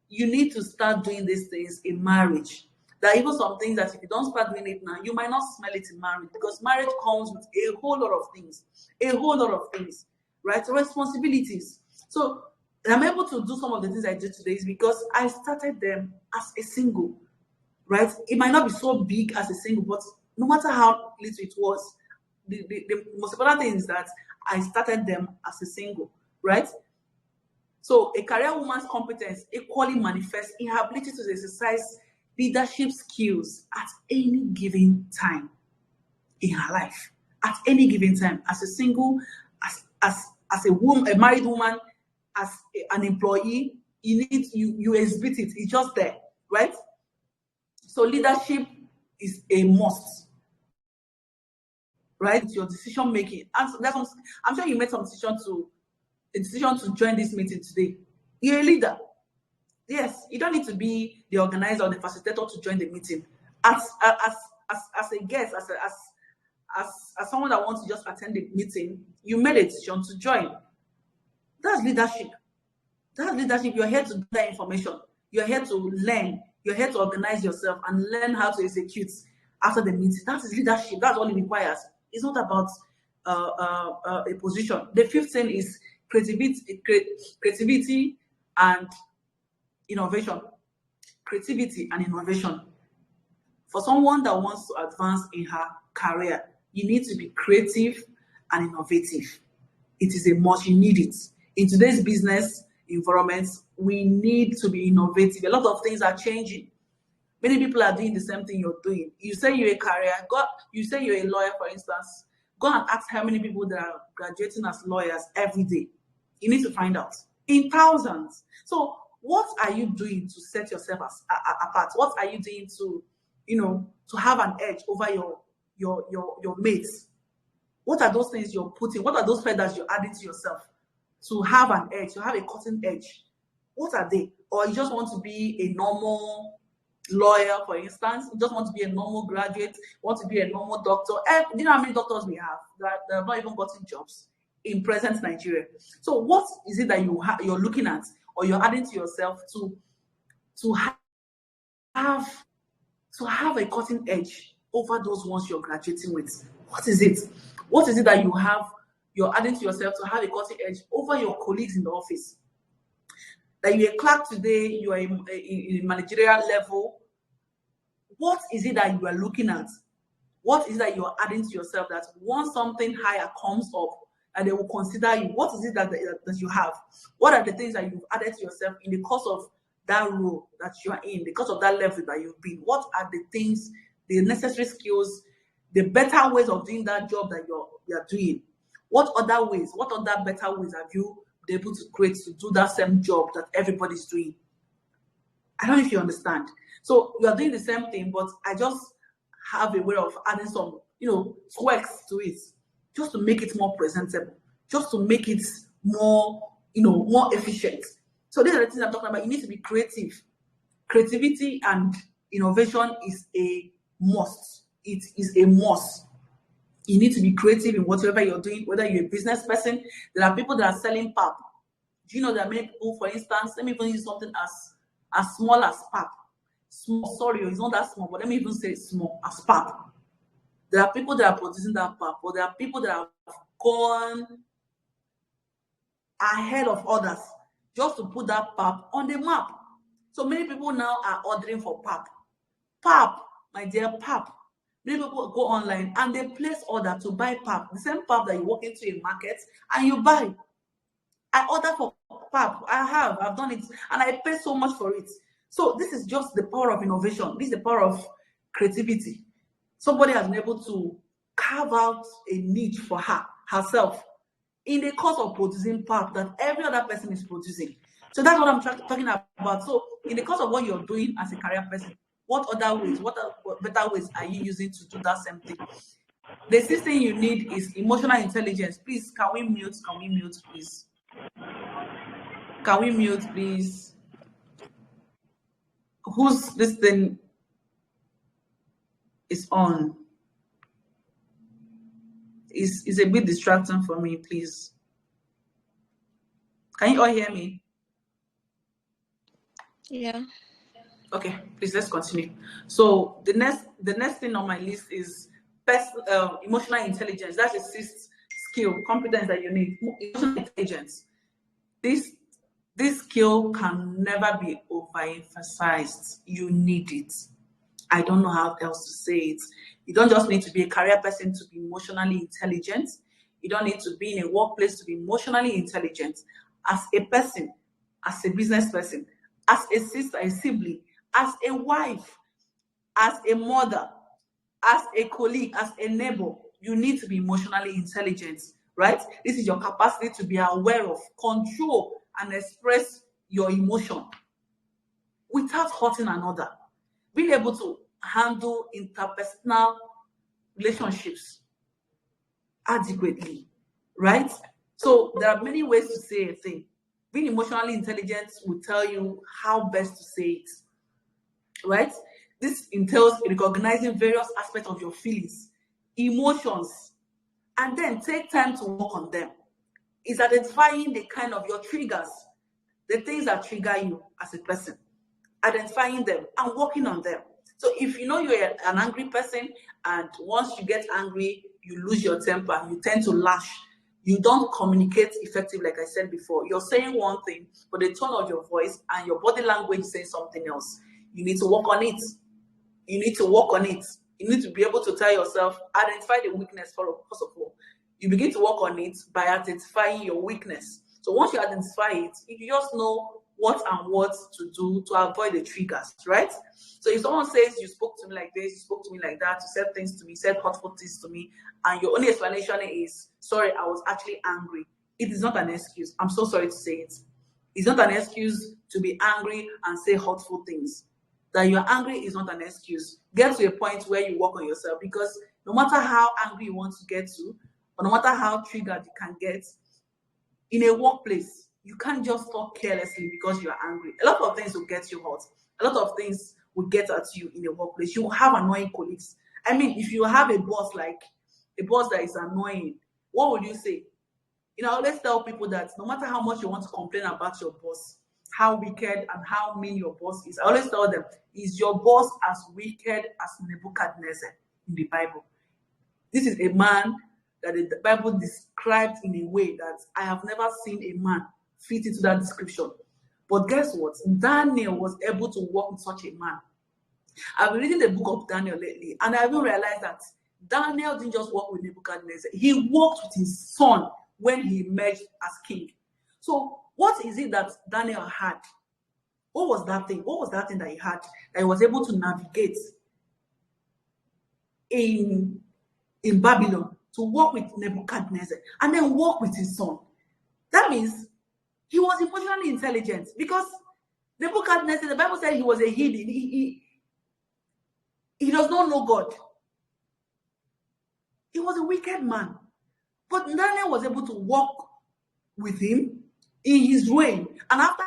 [SPEAKER 1] you need to start doing these things in marriage. There are even some things that if you don't start doing it now, you might not smell it in marriage, because marriage comes with a whole lot of things, right? Responsibilities. So I'm able to do some of the things I do today is because I started them as a single. right? It might not be so big as a single, but no matter how little it was, the most important thing is that I started them as a single, right? So a career woman's competence equally manifests in her ability to exercise leadership skills at any given time in her life. At any given time, as a single, as a woman, a married woman, as an employee, you exhibit it. It's just there, right? So leadership is a must, right? Your decision making. And I'm sure you made some decision to join this meeting today. You're a leader. Yes, you don't need to be the organizer or the facilitator to join the meeting. As a guest, as someone that wants to just attend the meeting, you made a decision to join. That's leadership. That's leadership. You're here to do that information. You're here to learn. You're here to organize yourself and learn how to execute after the meeting. That is leadership. That's all it requires. It's not about a position. The fifth thing is creativity and innovation. Creativity and innovation. For someone that wants to advance in her career, you need to be creative and innovative. It is a must. You need it. In today's business environment, we need to be innovative. A lot of things are changing. Many people are doing the same thing you're doing. You say you're a career, you say you're a lawyer, for instance. Go and ask how many people that are graduating as lawyers every day. You need to find out. In thousands. So what are you doing to set yourself apart? What are you doing to, to have an edge over your mates? What are those things you're putting? What are those feathers you're adding to yourself to have an edge, to have a cutting edge? What are they? Or you just want to be a normal lawyer, for instance? You just want to be a normal graduate, want to be a normal doctor? Do you know how many doctors we have that have not even gotten jobs in present Nigeria? So what is it that you're looking at or you're adding to yourself to have a cutting edge over those ones you're graduating with? What is it? What is it that you're adding to yourself to have a cutting edge over your colleagues in the office? That you're a clerk today, you are in managerial level. What is it that you are looking at? What is it that you are adding to yourself that once something higher comes up and they will consider you? What is it that you have? What are the things that you've added to yourself in the course of that role that you are in, because of that level that you've been? What are the things, the necessary skills, the better ways of doing that job that you're doing? What other ways, what other better ways have you been able to create to do that same job that everybody's doing? I don't know if you understand. So you are doing the same thing, but I just have a way of adding some, quirks to it, just to make it more presentable, just to make it more, more efficient. So these are the things I'm talking about. You need to be creative. Creativity and innovation is a must. It is a must. You need to be creative in whatever you're doing, whether you're a business person. There are people that are selling pap. Do you know that many people, for instance, let me even use something as small as pap. Small, sorry, it's not that small, but let me even say small as pap. There are people that are producing that pap, but there are people that have gone ahead of others just to put that pap on the map. So many people now are ordering for pap. Pap, my dear, pap. Many people go online and they place order to buy pap, the same pap that you walk into a market and you buy. I order for pap. I've done it, and I pay so much for it. So this is just the power of innovation. This is the power of creativity. Somebody has been able to carve out a niche for herself in the course of producing pap that every other person is producing. So that's what I'm talking about. So in the course of what you're doing as a career person, what other ways, what better ways are you using to do that same thing? The sixth thing you need is emotional intelligence. Please, can we mute, please? Can we mute, please? Who's this thing is on? Is a bit distracting for me, please. Can you all hear me?
[SPEAKER 2] Yeah.
[SPEAKER 1] Okay, please, let's continue. So the next thing on my list is emotional intelligence. That's the sixth skill, competence that you need. Emotional intelligence. This skill can never be overemphasized. You need it. I don't know how else to say it. You don't just need to be a career person to be emotionally intelligent. You don't need to be in a workplace to be emotionally intelligent. As a person, as a business person, as a sister, a sibling, as a wife, as a mother, as a colleague, as a neighbor, you need to be emotionally intelligent, right? This is your capacity to be aware of, control, and express your emotion without hurting another. Being able to handle interpersonal relationships adequately, right? So there are many ways to say a thing. Being emotionally intelligent will tell you how best to say it, right? This entails recognizing various aspects of your feelings, emotions, and then take time to work on them. It's identifying the kind of your triggers, the things that trigger you as a person, identifying them and working on them. So if you know you're an angry person, and once you get angry, you lose your temper, you tend to lash, you don't communicate effectively, like I said before. You're saying one thing, but the tone of your voice and your body language is saying something else. You need to work on it. You need to work on it. You need to be able to tell yourself, identify the weakness first of all. You begin to work on it by identifying your weakness. So once you identify it, you just know what to do to avoid the triggers, right? So if someone says, you spoke to me like this, you spoke to me like that, you said things to me, said hurtful things to me, and your only explanation is, sorry, I was actually angry. It is not an excuse. I'm so sorry to say it. It's not an excuse to be angry and say hurtful things. That you're angry is not an excuse. Get to a point where you work on yourself, because no matter how angry you want to get to, or no matter how triggered you can get, in a workplace, you can't just talk carelessly because you're angry. A lot of things will get you hurt. A lot of things will get at you in a workplace. You will have annoying colleagues. I mean, if you have a boss that is annoying, what would you say? I always tell people that no matter how much you want to complain about your boss, how wicked and how mean your boss is, I always tell them, is your boss as wicked as Nebuchadnezzar in the Bible? This is a man that the Bible described in a way that I have never seen a man fit into that description. But guess what? Daniel was able to work with such a man. I've been reading the book of Daniel lately, and I even realized that Daniel didn't just work with Nebuchadnezzar. He worked with his son when he emerged as king. So what is it that Daniel had? What was that thing? What was that thing that he had that he was able to navigate in Babylon, to work with Nebuchadnezzar and then work with his son? That means he was emotionally intelligent, because Nebuchadnezzar, the Bible said he was a heathen. He does not know God. He was a wicked man. But Daniel was able to work with him in his reign. And after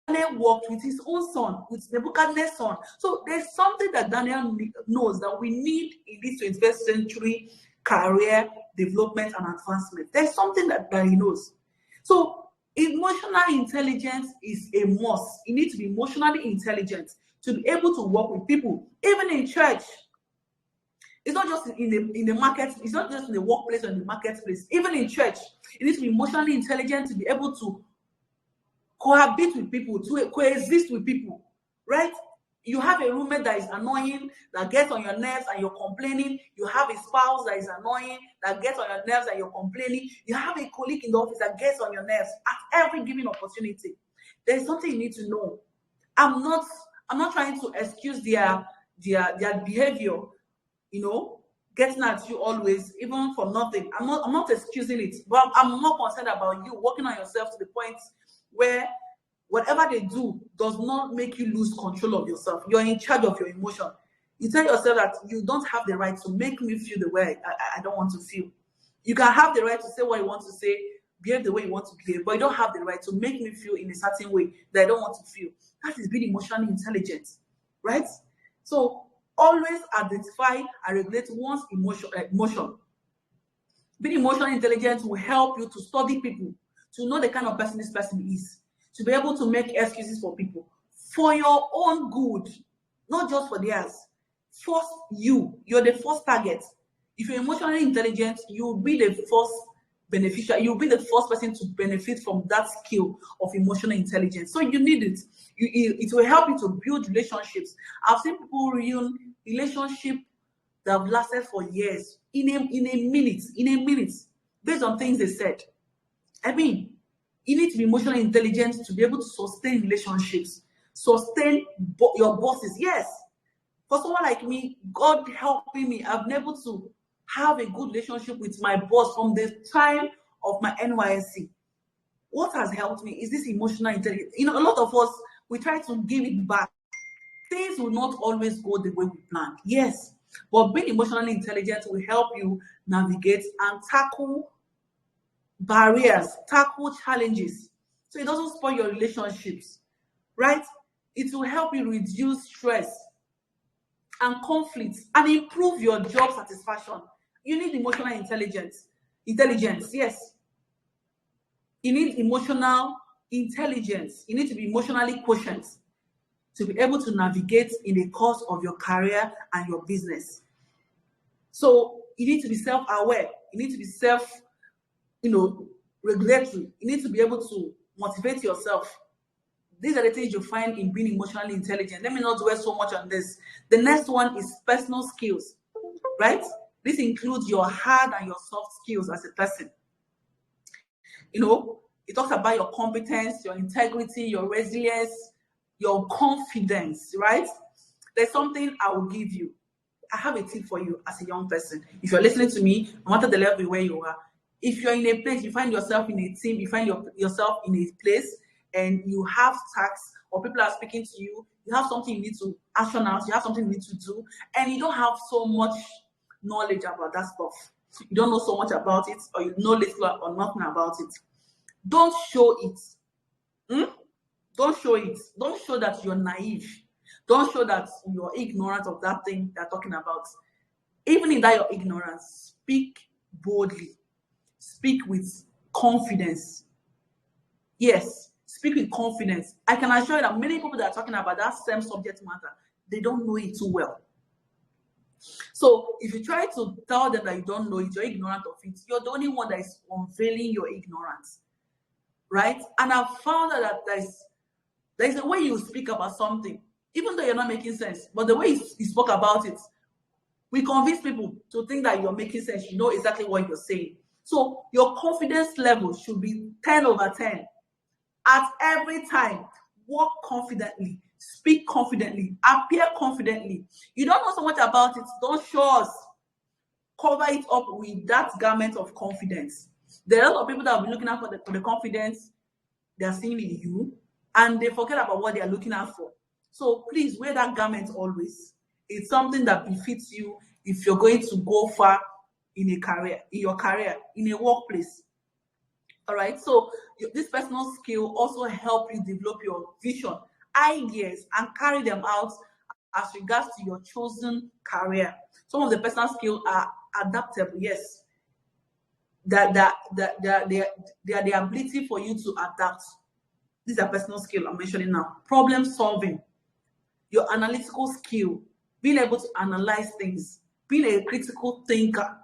[SPEAKER 1] Daniel worked with his own son, with Nebuchadnezzar's son. So there's something that Daniel knows that we need in this 21st century career development and advancement. There's something that he knows. So emotional intelligence is a must. You need to be emotionally intelligent to be able to work with people, even in church. It's not just in the market, it's not just in the workplace or in the marketplace. Even in church, you need to be emotionally intelligent to be able to cohabit with people, to coexist with people, right? You have a roommate that is annoying, that gets on your nerves and you're complaining. You have a spouse that is annoying, that gets on your nerves and you're complaining. You have a colleague in the office that gets on your nerves at every given opportunity. There's something you need to know. I'm not trying to excuse their behavior, getting at you always, even for nothing. I'm not excusing it, but I'm more concerned about you working on yourself to the point where whatever they do does not make you lose control of yourself. You're in charge of your emotion. You tell yourself that you don't have the right to make me feel the way I don't want to feel. You can have the right to say what you want to say, behave the way you want to behave, but you don't have the right to make me feel in a certain way that I don't want to feel. That is being emotionally intelligent, right? So always identify and regulate one's emotion. Being emotionally intelligent will help you to study people, to know the kind of person this person is, to be able to make excuses for people, for your own good, not just for theirs. First, you're the first target. If you're emotionally intelligent, you'll be the first beneficial. You'll be the first person to benefit from that skill of emotional intelligence. So you need it. It will help you to build relationships. I've seen people ruin relationship that have lasted for years in a minute, based on things they said. I mean, you need to be emotionally intelligent to be able to sustain relationships, sustain your bosses. Yes, for someone like me, God helping me, I've been able to have a good relationship with my boss from the time of my NYSC. What has helped me is this emotional intelligence. A lot of us, we try to give it back. Things will not always go the way we planned. Yes, but being emotionally intelligent will help you navigate and tackle barriers, tackle challenges. So it doesn't spoil your relationships, right? It will help you reduce stress and conflict and improve your job satisfaction. You need emotional intelligence. Yes. You need emotional intelligence. You need to be emotionally quotient to be able to navigate in the course of your career and your business. So you need to be self-aware. You need to be regulatory. You need to be able to motivate yourself. These are the things you find in being emotionally intelligent. Let me not dwell so much on this. The next one is personal skills, right? This includes your hard and your soft skills as a person. It talks about your competence, your integrity, your resilience, your confidence, right? There's something I will give you. I have a tip for you as a young person. If you're listening to me, no matter the level where you are, if you're in a place, you find yourself in a team, you find yourself in a place, and you have tasks or people are speaking to you, you have something you need to action out, you have something you need to do, and you don't have so much knowledge about that stuff. You don't know so much about it, or you know little or nothing about it. Don't show it. Don't show it. Don't show that you're naive. Don't show that you're ignorant of that thing they're talking about. Even in that your ignorance, speak boldly. Speak with confidence. Yes, speak with confidence. I can assure you that many people that are talking about that same subject matter, they don't know it too well. So if you try to tell them that you don't know it, you're ignorant of it, you're the only one that is unveiling your ignorance, right? And I've found that there's a way you speak about something, even though you're not making sense, but the way you spoke about it, we convince people to think that you're making sense. You know exactly what you're saying. So your confidence level should be 10 over 10. At every time, walk confidently, speak confidently, appear confidently. You don't know so much about it, don't show us. Cover it up with that garment of confidence. There are a lot of people that will be looking out for the confidence they're seeing in you, and they forget about what they're looking out for. So please wear that garment always. It's something that befits you if you're going to go far in your career, in a workplace. All right. So this personal skill also help you develop your vision, ideas, and carry them out as regards to your chosen career. Some of the personal skills are adaptable. Yes. They are the ability for you to adapt. These are personal skills I'm mentioning now. Problem solving, your analytical skill, being able to analyze things, being a critical thinker.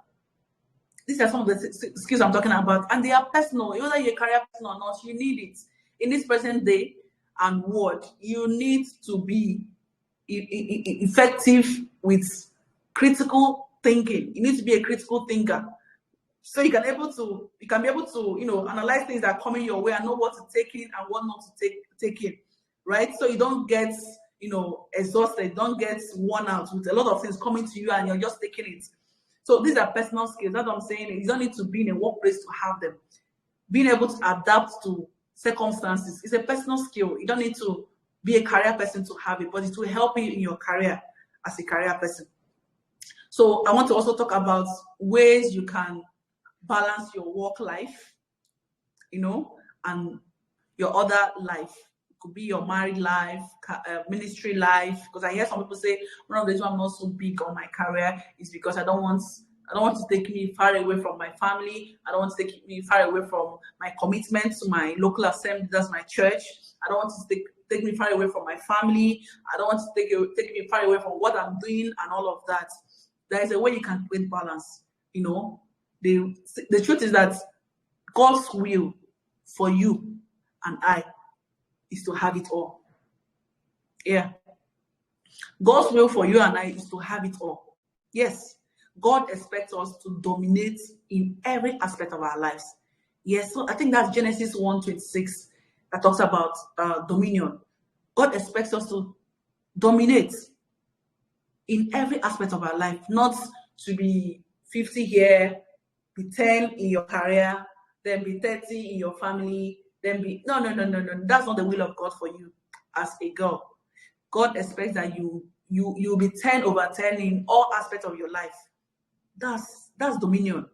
[SPEAKER 1] These are some of the skills I'm talking about, and they are personal. Whether you're a career person or not, you need it. In this present day and world, you need to be effective with critical thinking. You need to be a critical thinker, so you can be able to analyze things that are coming your way and know what to take in and what not to take in, right? So you don't get exhausted, don't get worn out with a lot of things coming to you and you're just taking it. So these are personal skills. That's what I'm saying. You don't need to be in a workplace to have them. Being able to adapt to circumstances is a personal skill. You don't need to be a career person to have it, but it will help you in your career as a career person. So I want to also talk about ways you can balance your work life, and your other life. It could be your married life, ministry life. Because I hear some people say one of the reasons I'm not so big on my career is because I don't want to take me far away from my family. I don't want to take me far away from my commitment to my local assembly, that's my church. I don't want to take me far away from my family. I don't want to take me far away from what I'm doing and all of that. There is a way you can create balance. The truth is that God's will for you and I is to have it all. Yeah. God's will for you and I is to have it all. Yes. God expects us to dominate in every aspect of our lives. Yes. So I think that's Genesis 1:26 that talks about dominion. God expects us to dominate in every aspect of our life, not to be 50 here, be 10 in your career, then be 30 in your family, then be no. That's not the will of God for you as a girl. God expects that you be 10 over 10 in all aspects of your life. That's dominion,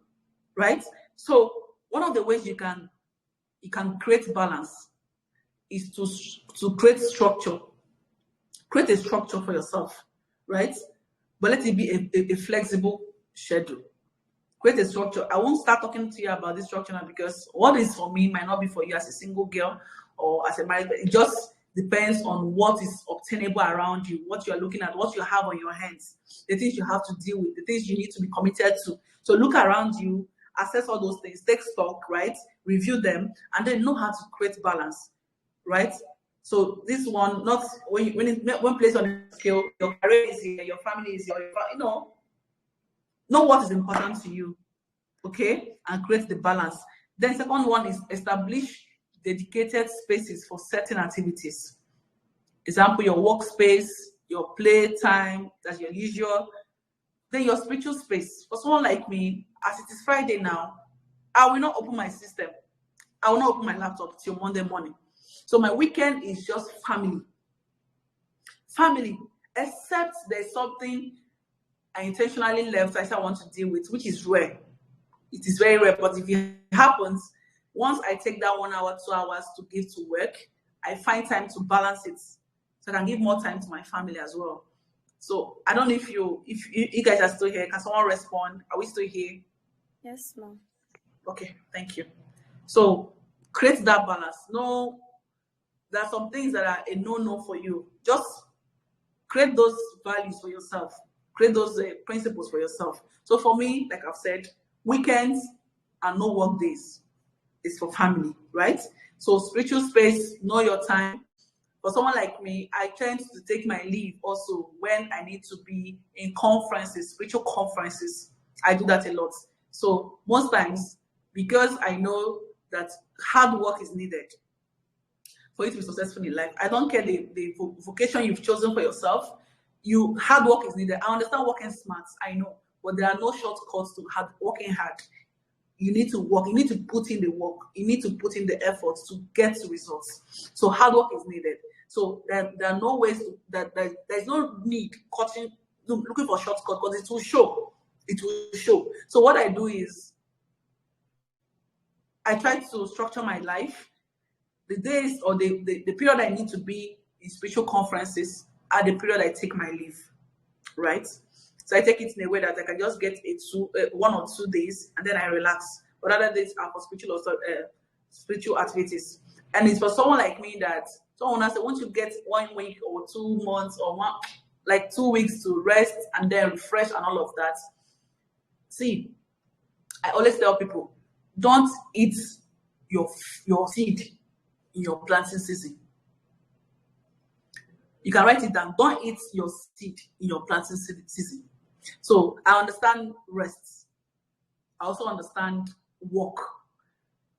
[SPEAKER 1] right? So one of the ways you can create balance is to create structure. Create a structure for yourself, right? But let it be a flexible schedule. Create a structure. I won't start talking to you about this structure now because what is for me might not be for you as a single girl or as a married. It just depends on what is obtainable around you, what you are looking at, what you have on your hands, the things you have to deal with, the things you need to be committed to. So look around you, assess all those things, take stock, right? Review them, and then know how to create balance, right? So this one, not when placed on a scale, your career is here, your family is here, know what is important to you, okay, and create the balance. Then second one is establish dedicated spaces for certain activities. Example, your workspace, your play time, that's your leisure. Then your spiritual space. For someone like me, as it is Friday now, I will not open my system. I will not open my laptop till Monday morning. So my weekend is just family. Family, except there's something I intentionally left I want to deal with, which is rare. It is very rare, but if it happens, once I take that 1 hour, 2 hours to give to work, I find time to balance it so I can give more time to my family as well. So I don't know if you guys are still here. Can someone respond? Are we still here?
[SPEAKER 3] Yes, ma'am.
[SPEAKER 1] Okay, thank you. So create that balance. No, there are some things that are a no for you. Just create those values for yourself. Create those principles for yourself. So for me, like I've said, weekends and no work days is for family, right? So spiritual space, know your time. For someone like me, I tend to take my leave also when I need to be in conferences, spiritual conferences. I do that a lot. So most times, because I know that hard work is needed for you to be successful in life. I don't care the vocation you've chosen for yourself. Hard work is needed. I understand working smart, I know, but there are no shortcuts to working hard. You need to work. You need to put in the work. You need to put in the efforts to get to results. So hard work is needed. So there are no ways there's no need looking for shortcuts because it will show. It will show. So what I do is I try to structure my life. The days or the period I need to be in spiritual conferences are the period I take my leave, right? So I take it in a way that I can just get 1 or 2 days and then I relax. But other days are for spiritual activities. And it's for someone like me that someone has said, once you get 1 week or 2 months or 2 weeks to rest and then refresh and all of that. See, I always tell people, don't eat your seed in your planting season. You can write it down. Don't eat your seed in your planting season. So I understand rest. I also understand work.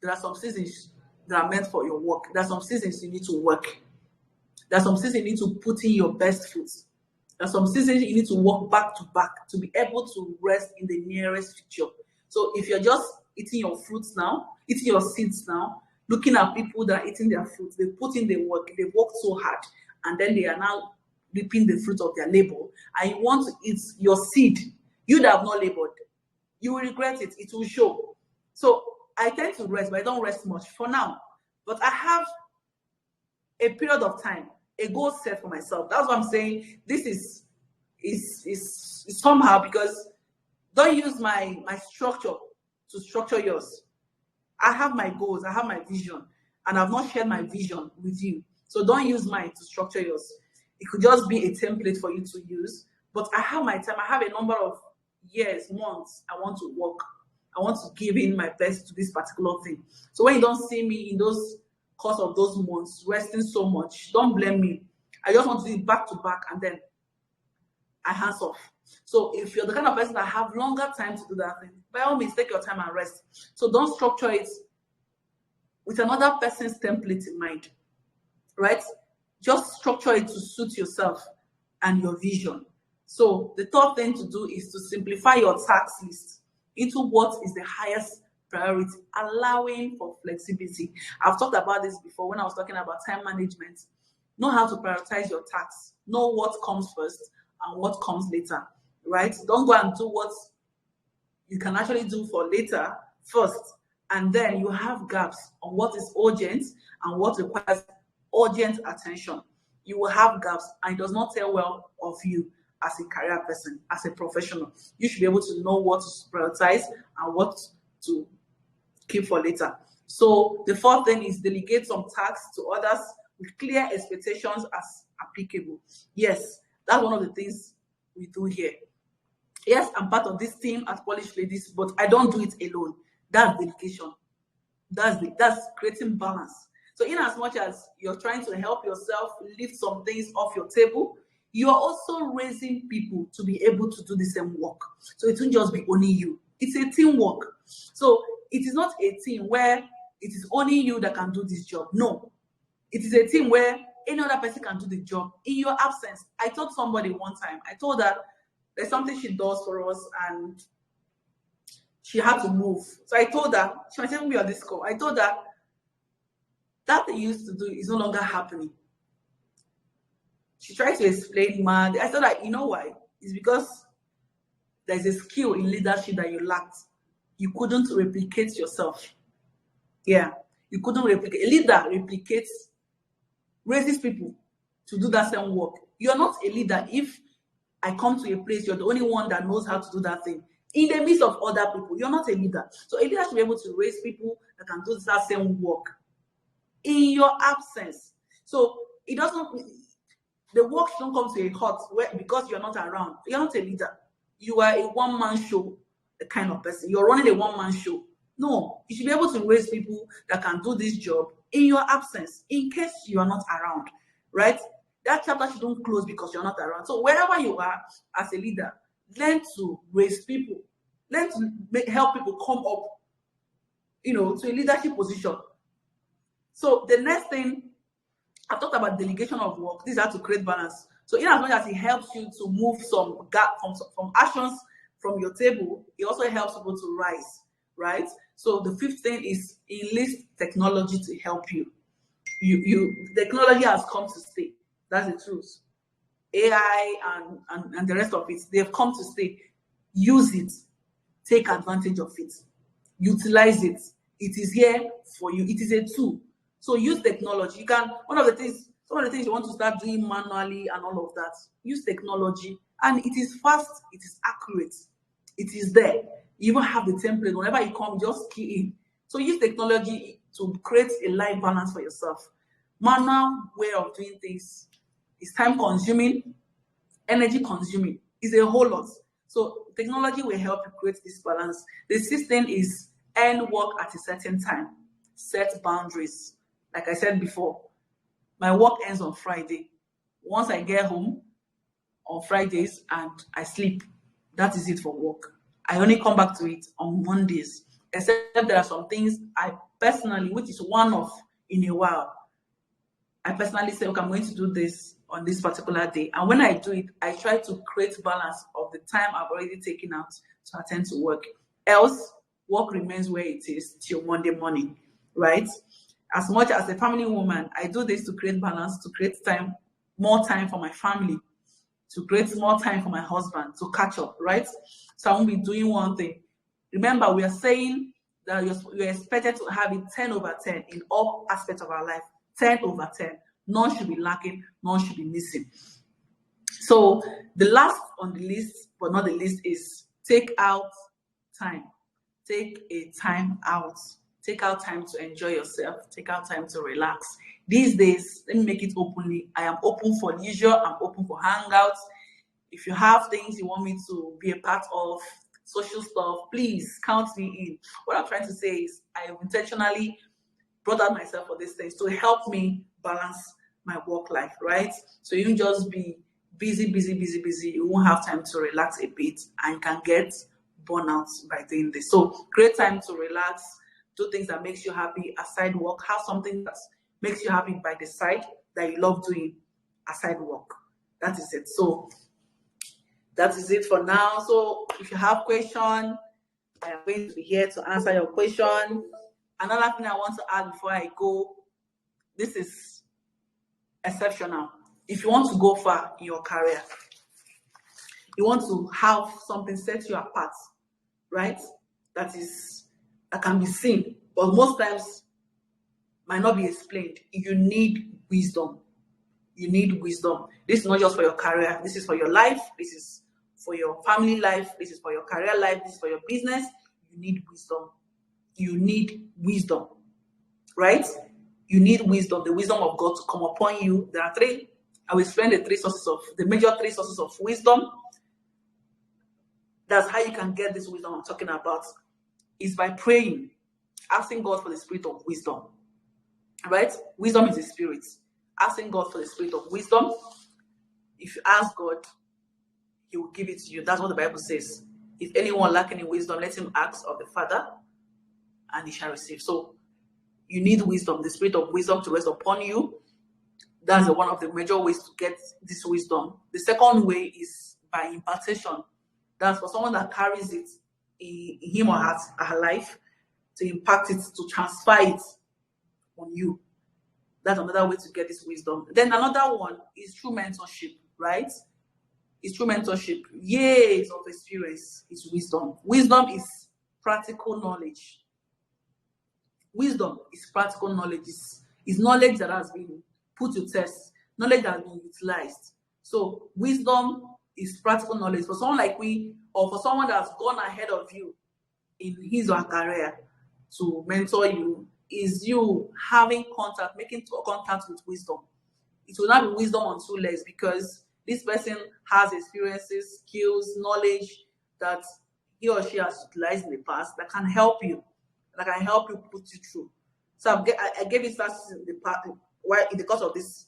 [SPEAKER 1] There are some seasons that are meant for your work. There are some seasons you need to work. There are some seasons you need to put in your best foot. There are some seasons you need to work back to back to be able to rest in the nearest future. So if you're just eating your fruits now, eating your seeds now, looking at people that are eating their fruits, they put in the work, they worked so hard, and then they are now reaping the fruit of their labor, and you want to eat your seed, you that have not labored, you will regret it. It will show. So I tend to rest, but I don't rest much for now. But I have a period of time, a goal set for myself. That's what I'm saying. This is somehow, because don't use my structure to structure yours. I have my goals, I have my vision, and I've not shared my vision with you. So don't use mine to structure yours. It could just be a template for you to use. But I have my time. I have a number of years, months I want to work. I want to give in my best to this particular thing. So when you don't see me in those course of those months resting so much, don't blame me. I just want to do it back to back, and then I hands off. So if you're the kind of person that have longer time to do that thing, by all means, take your time and rest. So don't structure it with another person's template in mind, right? Just structure it to suit yourself and your vision. So the third thing to do is to simplify your task list into what is the highest priority, allowing for flexibility. I've talked about this before when I was talking about time management. Know how to prioritize your tasks. Know what comes first and what comes later, right? Don't go and do what you can actually do for later first, and then you have gaps on what is urgent and what requires urgent attention. You will have gaps, and it does not tell well of you as a career person, as a professional. You should be able to know what to prioritize and what to keep for later. So the fourth thing is delegate some tasks to others with clear expectations as applicable. Yes, that's one of the things we do here. Yes, I'm part of this team at Polished Ladies, but I don't do it alone. That's delegation. That's creating balance. So in as much as you're trying to help yourself lift some things off your table, you are also raising people to be able to do the same work. So it won't just be only you. It's a teamwork. So it is not a team where it is only you that can do this job. No. It is a team where any other person can do the job in your absence. I told somebody one time, I told her there's something she does for us and she had to move. So I told her, she might even be on this call. I told her that thing you used to do is no longer happening. She tried to explain, man. I told her, you know why? It's because there's a skill in leadership that you lacked. You couldn't replicate yourself. Yeah, you couldn't replicate. A leader replicates, raises people to do that same work. You're not a leader if I come to a place, you're the only one that knows how to do that thing. In the midst of other people, you're not a leader. So a leader should be able to raise people that can do that same work in your absence. So it doesn't, the work shouldn't come to a halt because you're not around. You're not a leader. You are a one-man show kind of person. You're running a one-man show. No, you should be able to raise people that can do this job in your absence, in case you are not around, right? That chapter shouldn't close because you're not around. So wherever you are as a leader, learn to raise people. Learn to help people come up, to a leadership position. So the next thing, I talked about delegation of work. This is how to create balance. So in as much as it helps you to move some gap from actions from your table, it also helps people to rise, right? So the fifth thing is enlist technology to help you. Technology has come to stay. That's the truth. AI and the rest of it, they've come to stay. Use it. Take advantage of it. Utilize it. It is here for you. It is a tool. So use technology. Some of the things you want to start doing manually and all of that, use technology. And it is fast, it is accurate. It is there. You even have the template. Whenever you come, just key in. So use technology to create a life balance for yourself. Manual way of doing things is time consuming, energy consuming. It's a whole lot. So technology will help you create this balance. The system is end work at a certain time. Set boundaries. Like I said before, my work ends on Friday. Once I get home on Fridays and I sleep, that is it for work. I only come back to it on Mondays, except there are some things I personally, which is one-off in a while, I personally say, okay, I'm going to do this on this particular day. And when I do it, I try to create balance of the time I've already taken out to attend to work. Else, work remains where it is till Monday morning, right? As much as a family woman, I do this to create balance, to create time, more time for my family, to create more time for my husband, to catch up, right? So I won't be doing one thing. Remember, we are saying that you're expected to have it 10 over 10 in all aspects of our life. 10 over 10. None should be lacking, none should be missing. So the last on the list, but not the least, is take out time. Take a time out. Take out time to enjoy yourself. Take out time to relax. These days, let me make it openly. I am open for leisure. I'm open for hangouts. If you have things you want me to be a part of, social stuff, please count me in. What I'm trying to say is I intentionally brought out myself for these things to help me balance my work life, right? So you just be busy, busy, busy, busy. You won't have time to relax a bit and you can get burnout by doing this. So create time to relax, do things that makes you happy aside work, have something that makes you happy by the side that you love doing aside work. That is it. So that is it for now. So if you have question, I am going to be here to answer your question. Another thing I want to add before I go, this is exceptional. If you want to go far in your career, you want to have something set you apart, right? That can be seen, but most times might not be explained. You need wisdom. You need wisdom. This is not just for your career. This is for your life. This is for your family life. This is for your career life. This is for your business. You need wisdom. You need wisdom, right? You need wisdom, the wisdom of God to come upon you. There are three. I will explain the major three sources of wisdom. That's how you can get this wisdom I'm talking about. Is by praying, asking God for the spirit of wisdom. Right? Wisdom is a spirit. Asking God for the spirit of wisdom. If you ask God, He will give it to you. That's what the Bible says. If anyone lacking in wisdom, let him ask of the Father, and he shall receive. So you need wisdom, the spirit of wisdom to rest upon you. That's one of the major ways to get this wisdom. The second way is by impartation. That's for someone that carries it in him or her life, to impact it, to transfer it on you. That's another way to get this wisdom. Then another one is through mentorship, right? It's through mentorship. Years of experience is wisdom. Wisdom is practical knowledge. Wisdom is practical knowledge. It's knowledge that has been put to test, knowledge that has been utilized. So wisdom is practical knowledge. For someone like we, or for someone that's gone ahead of you in his or her career to mentor you, is you having contact, making contact with wisdom. It will not be wisdom on two legs, because this person has experiences, skills, knowledge that he or she has utilized in the past that can help you, put you through. So I gave it first in the course of this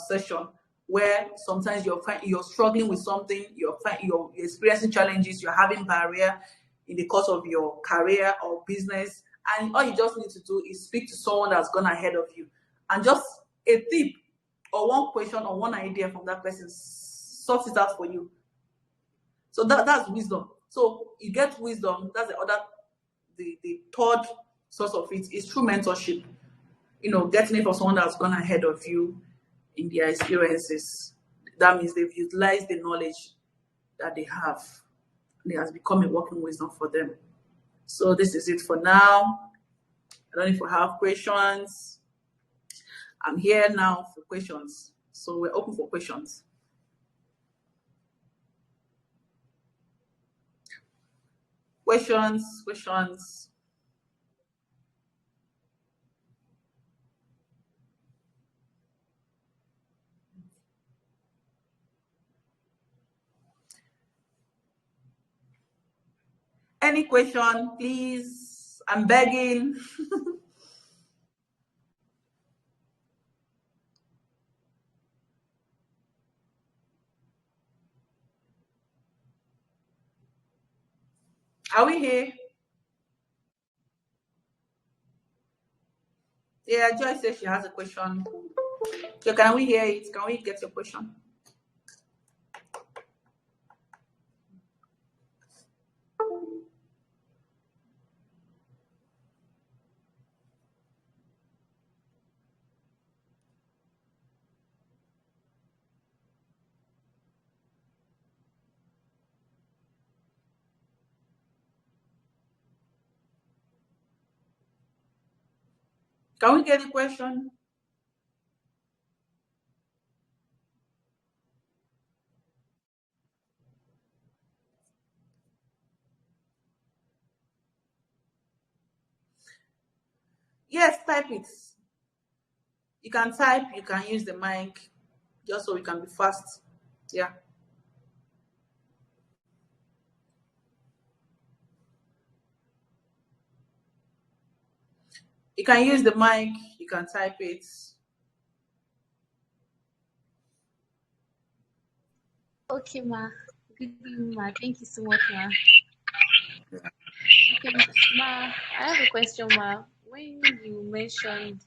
[SPEAKER 1] session, where sometimes you're struggling with something, you're experiencing challenges, you're having barrier in the course of your career or business, and all you just need to do is speak to someone that's gone ahead of you, and just a tip or one question or one idea from that person sorts it out for you. So that's wisdom. So you get wisdom. That's the third source of it is through mentorship. Getting it from someone that's gone ahead of you in their experiences. That means they've utilized the knowledge that they have. And it has become a working wisdom for them. So this is it for now. I don't know if you have questions. I'm here now for questions. So we're open for questions. Questions. Any question, please? I'm begging. Are we here? Yeah, Joy says she has a question. So can we hear it? Can we get your question? Can we get the question? Yes, type it. You can type, you can use the mic, just so we can be fast. Yeah. You can use the mic, you can type it.
[SPEAKER 2] Okay, ma. Good evening, ma. Thank you so much, ma. Okay, ma. I have a question, ma. When you mentioned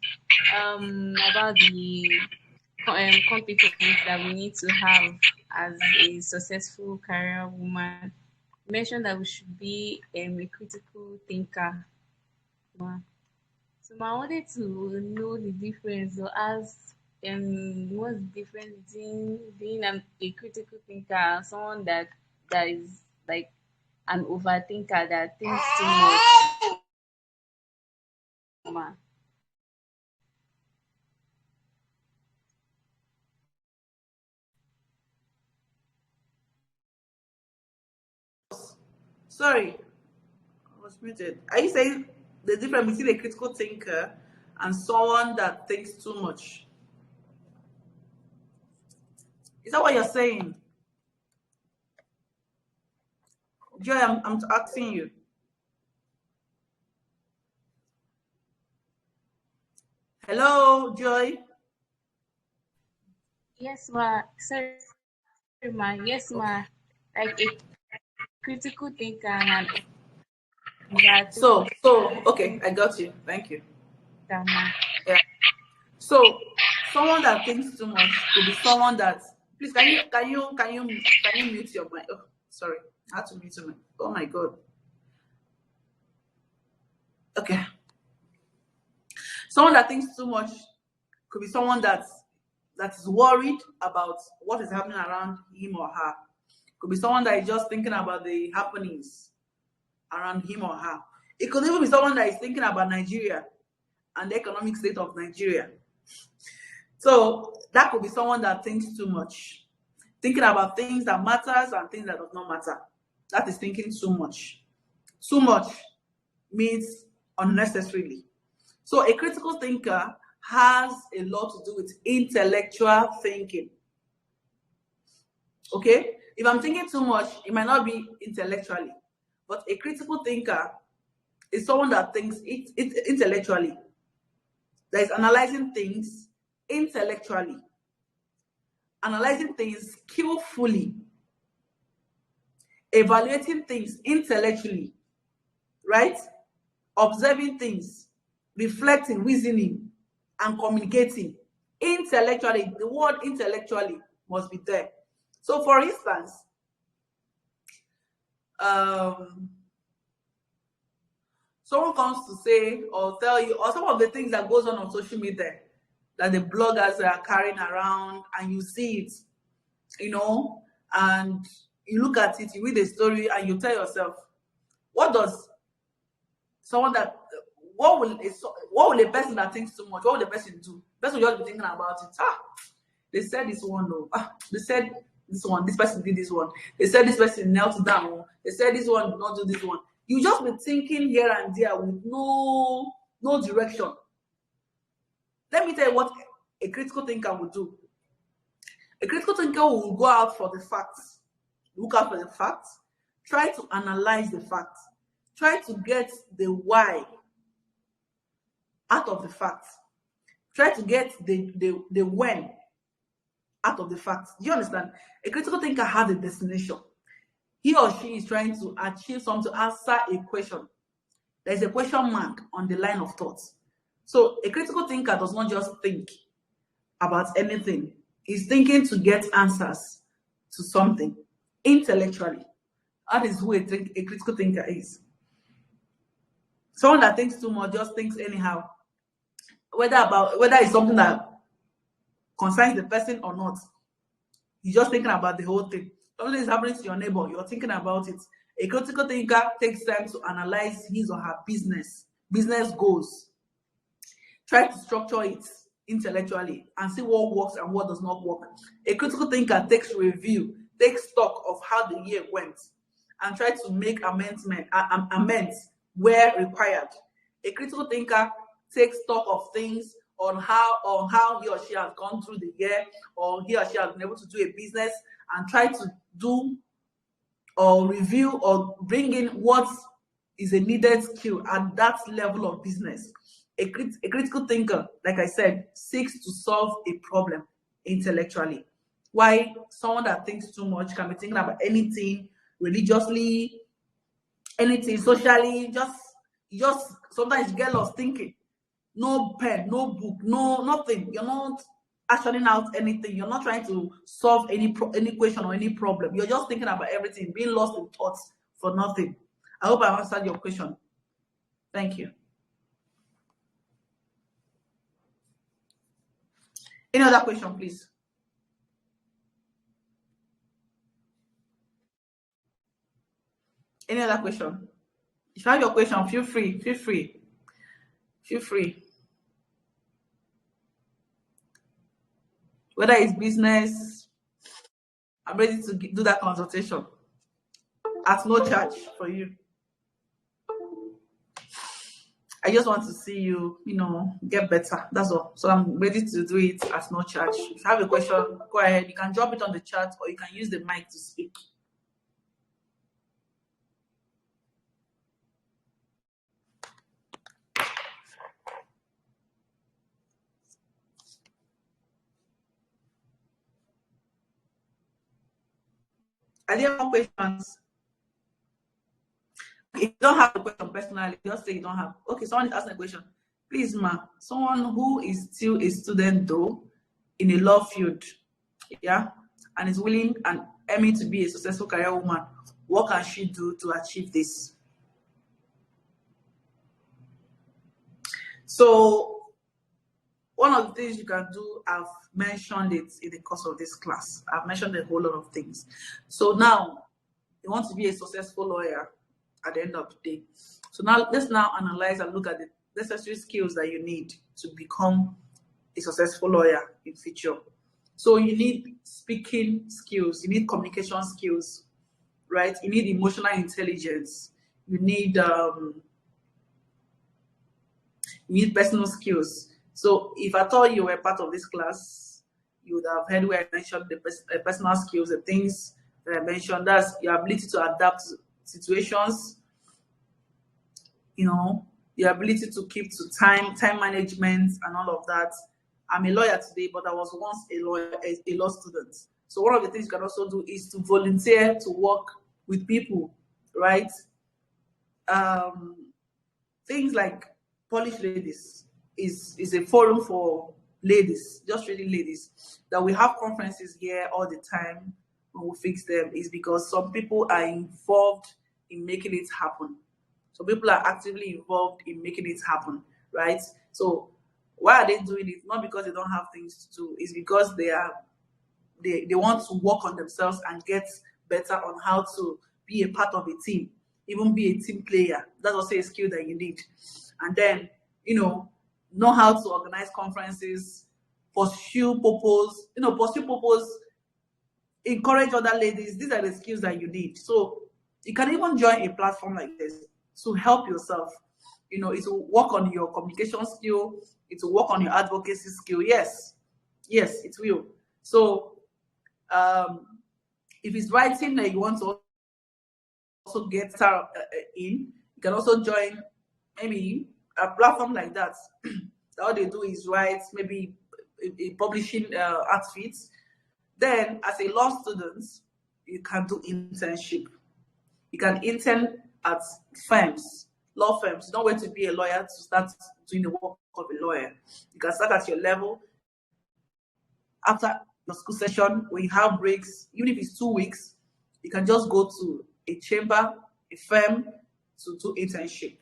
[SPEAKER 2] about the competence that we need to have as a successful career woman, you mentioned that we should be a critical thinker, ma. So I wanted to know the difference or ask what's the difference between being a critical thinker and someone that is like an overthinker that thinks too much, ma.
[SPEAKER 1] Sorry, I was muted. Are you saying the difference between a critical thinker and someone that thinks too much? Is that what you're saying? Joy, I'm asking you. Hello, Joy.
[SPEAKER 2] Yes, ma. Sorry, ma. Yes, ma.
[SPEAKER 1] Okay.
[SPEAKER 2] Like a critical thinker and an overthinker,
[SPEAKER 1] Okay, I got you. Thank you.
[SPEAKER 2] ma.
[SPEAKER 1] Yeah. So, someone that thinks too much could be someone that. Please, can you mute your mic? Oh, sorry, I had to mute your mic. Oh my God. Okay. Someone that thinks too much could be someone that is worried about what is happening around him or her. Could be someone that is just thinking about the happenings around him or her. It could even be someone that is thinking about Nigeria and the economic state of Nigeria. So that could be someone that thinks too much, thinking about things that matters and things that does not matter. That is thinking too much. Too much means unnecessarily. So a critical thinker has a lot to do with intellectual thinking. Okay? If I'm thinking too much, it might not be intellectually. But a critical thinker is someone that thinks it intellectually, that is analyzing things intellectually, analyzing things skillfully, evaluating things intellectually, right? Observing things, reflecting, reasoning, and communicating intellectually. The word intellectually must be there. So, for instance, someone comes to say or tell you, or some of the things that goes on social media that the bloggers are carrying around, and you see it, and you look at it, you read the story, and you tell yourself, what does someone that what will a person that thinks too much, what will the person do? The person will just be thinking about it. They said this one, no. They said this one, this person did this one. They said this person knelt down. They said this one did not do this one. You just be thinking here and there with no direction. Let me tell you what a critical thinker would do. A critical thinker will go out for the facts, look out for the facts, try to analyze the facts, try to get the why out of the facts, try to get the when out of the facts. Do you understand? A critical thinker has a destination. He or she is trying to achieve something, to answer a question. There's a question mark on the line of thoughts. So a critical thinker does not just think about anything. He's thinking to get answers to something intellectually. That is who a critical thinker is. Someone that thinks too much just thinks anyhow, whether it's something that concerns the person or not. You're just thinking about the whole thing. Something is happening to your neighbor, you're thinking about it. A critical thinker takes time to analyze his or her business goals, try to structure it intellectually, and see what works and what does not work. A critical thinker takes review, takes stock of how the year went, and try to make amends where required. A critical thinker takes stock of things on how he or she has gone through the year, or he or she has been able to do a business, and try to do or review or bring in what is a needed skill at that level of business. a critical thinker, like I said, seeks to solve a problem intellectually. Why someone that thinks too much can be thinking about anything religiously, anything socially, just sometimes you get lost thinking. No pen, no book, no nothing. You're not actioning out anything. You're not trying to solve any question or any problem. You're just thinking about everything, being lost in thoughts for nothing. I hope I answered your question. Thank you. Any other question, please? Any other question? If you have your question, feel free. Feel free. Feel free. Whether it's business, I'm ready to do that consultation at no charge for you. I just want to see you, get better. That's all. So I'm ready to do it at no charge. If you have a question, go ahead. You can drop it on the chat or you can use the mic to speak. Are there more questions? If you don't have a question personally, just say you don't have. Okay, someone is asking a question. Please, ma, someone who is still a student though in a law field, yeah, and is willing and aiming to be a successful career woman, what can she do to achieve this? So one of the things you can do, I've mentioned it in the course of this class. I've mentioned a whole lot of things. So now you want to be a successful lawyer at the end of the day. So now let's now analyze and look at the necessary skills that you need to become a successful lawyer in future. So you need speaking skills, you need communication skills, right? You need emotional intelligence, you need personal skills. So if I told you were part of this class, you would have heard where I mentioned the personal skills, the things that I mentioned. That's your ability to adapt to situations, your ability to keep to time management and all of that. I'm a lawyer today, but I was once a law student. So one of the things you can also do is to volunteer to work with people, right? Things like Polish Ladies is a forum for ladies, just really ladies, that we have conferences here all the time. When we fix them is because some people are involved in making it happen. So people are actively involved in making it happen, right? So why are they doing it? Not because they don't have things to do. It's because they want to work on themselves and get better on how to be a part of a team, even be a team player. That's also a skill that you need. And then, know how to organize conferences, pursue purpose, encourage other ladies. These are the skills that you need. So you can even join a platform like this to help yourself. It will work on your communication skill. It will work on your advocacy skill. Yes, it will. So if it's writing that you want to also get started in, you can also join maybe a platform like that. All they do is write maybe a publishing outfits. Then as a law student, you can do internship. You can intern at firms, law firms. You don't wait to be a lawyer to start doing the work of a lawyer. You can start at your level. After your school session, when you have breaks, even if it's 2 weeks, you can just go to a chamber, a firm to do internship.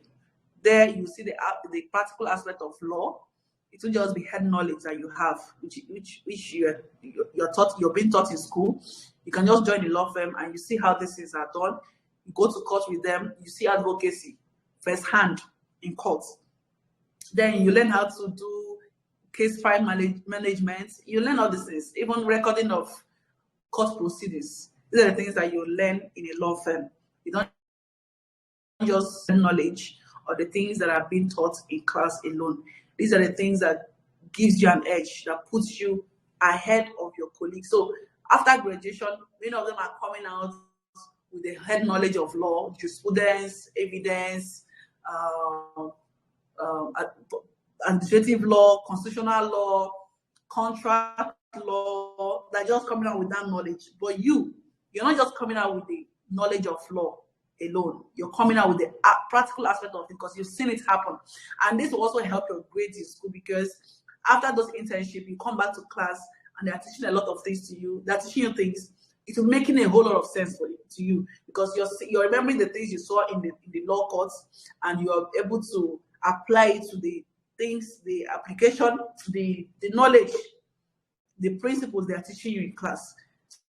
[SPEAKER 1] There you see the practical aspect of law. It will just be head knowledge that you have, which you're being taught in school. You can just join a law firm and you see how these things are done. You go to court with them, you see advocacy firsthand in court. Then you learn how to do case file management. You learn all these things, even recording of court proceedings. These are the things that you learn in a law firm. You don't just knowledge or the things that are being taught in class alone. These are the things that gives you an edge, that puts you ahead of your colleagues. So after graduation, many of them are coming out with the head knowledge of law, jurisprudence, evidence, administrative law, constitutional law, contract law. They're just coming out with that knowledge. But you're not just coming out with the knowledge of law alone. You're coming out with the practical aspect of it because you've seen it happen. And this will also help your grades in school, because after those internships, you come back to class and they're teaching a lot of things to you. They're teaching you things. It's making a whole lot of sense to you, because you're remembering the things you saw in the law courts, and you're able to apply it to the things, the application, the knowledge, the principles they are teaching you in class.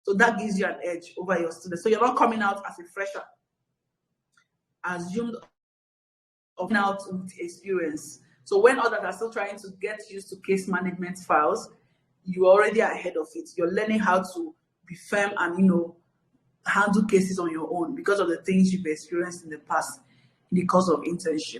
[SPEAKER 1] So that gives you an edge over your students. So you're not coming out as a fresher, assumed out with experience. So when others are still trying to get used to case management files, you're already ahead of it. You're learning how to be firm and handle cases on your own because of the things you've experienced in the past in the course of internship.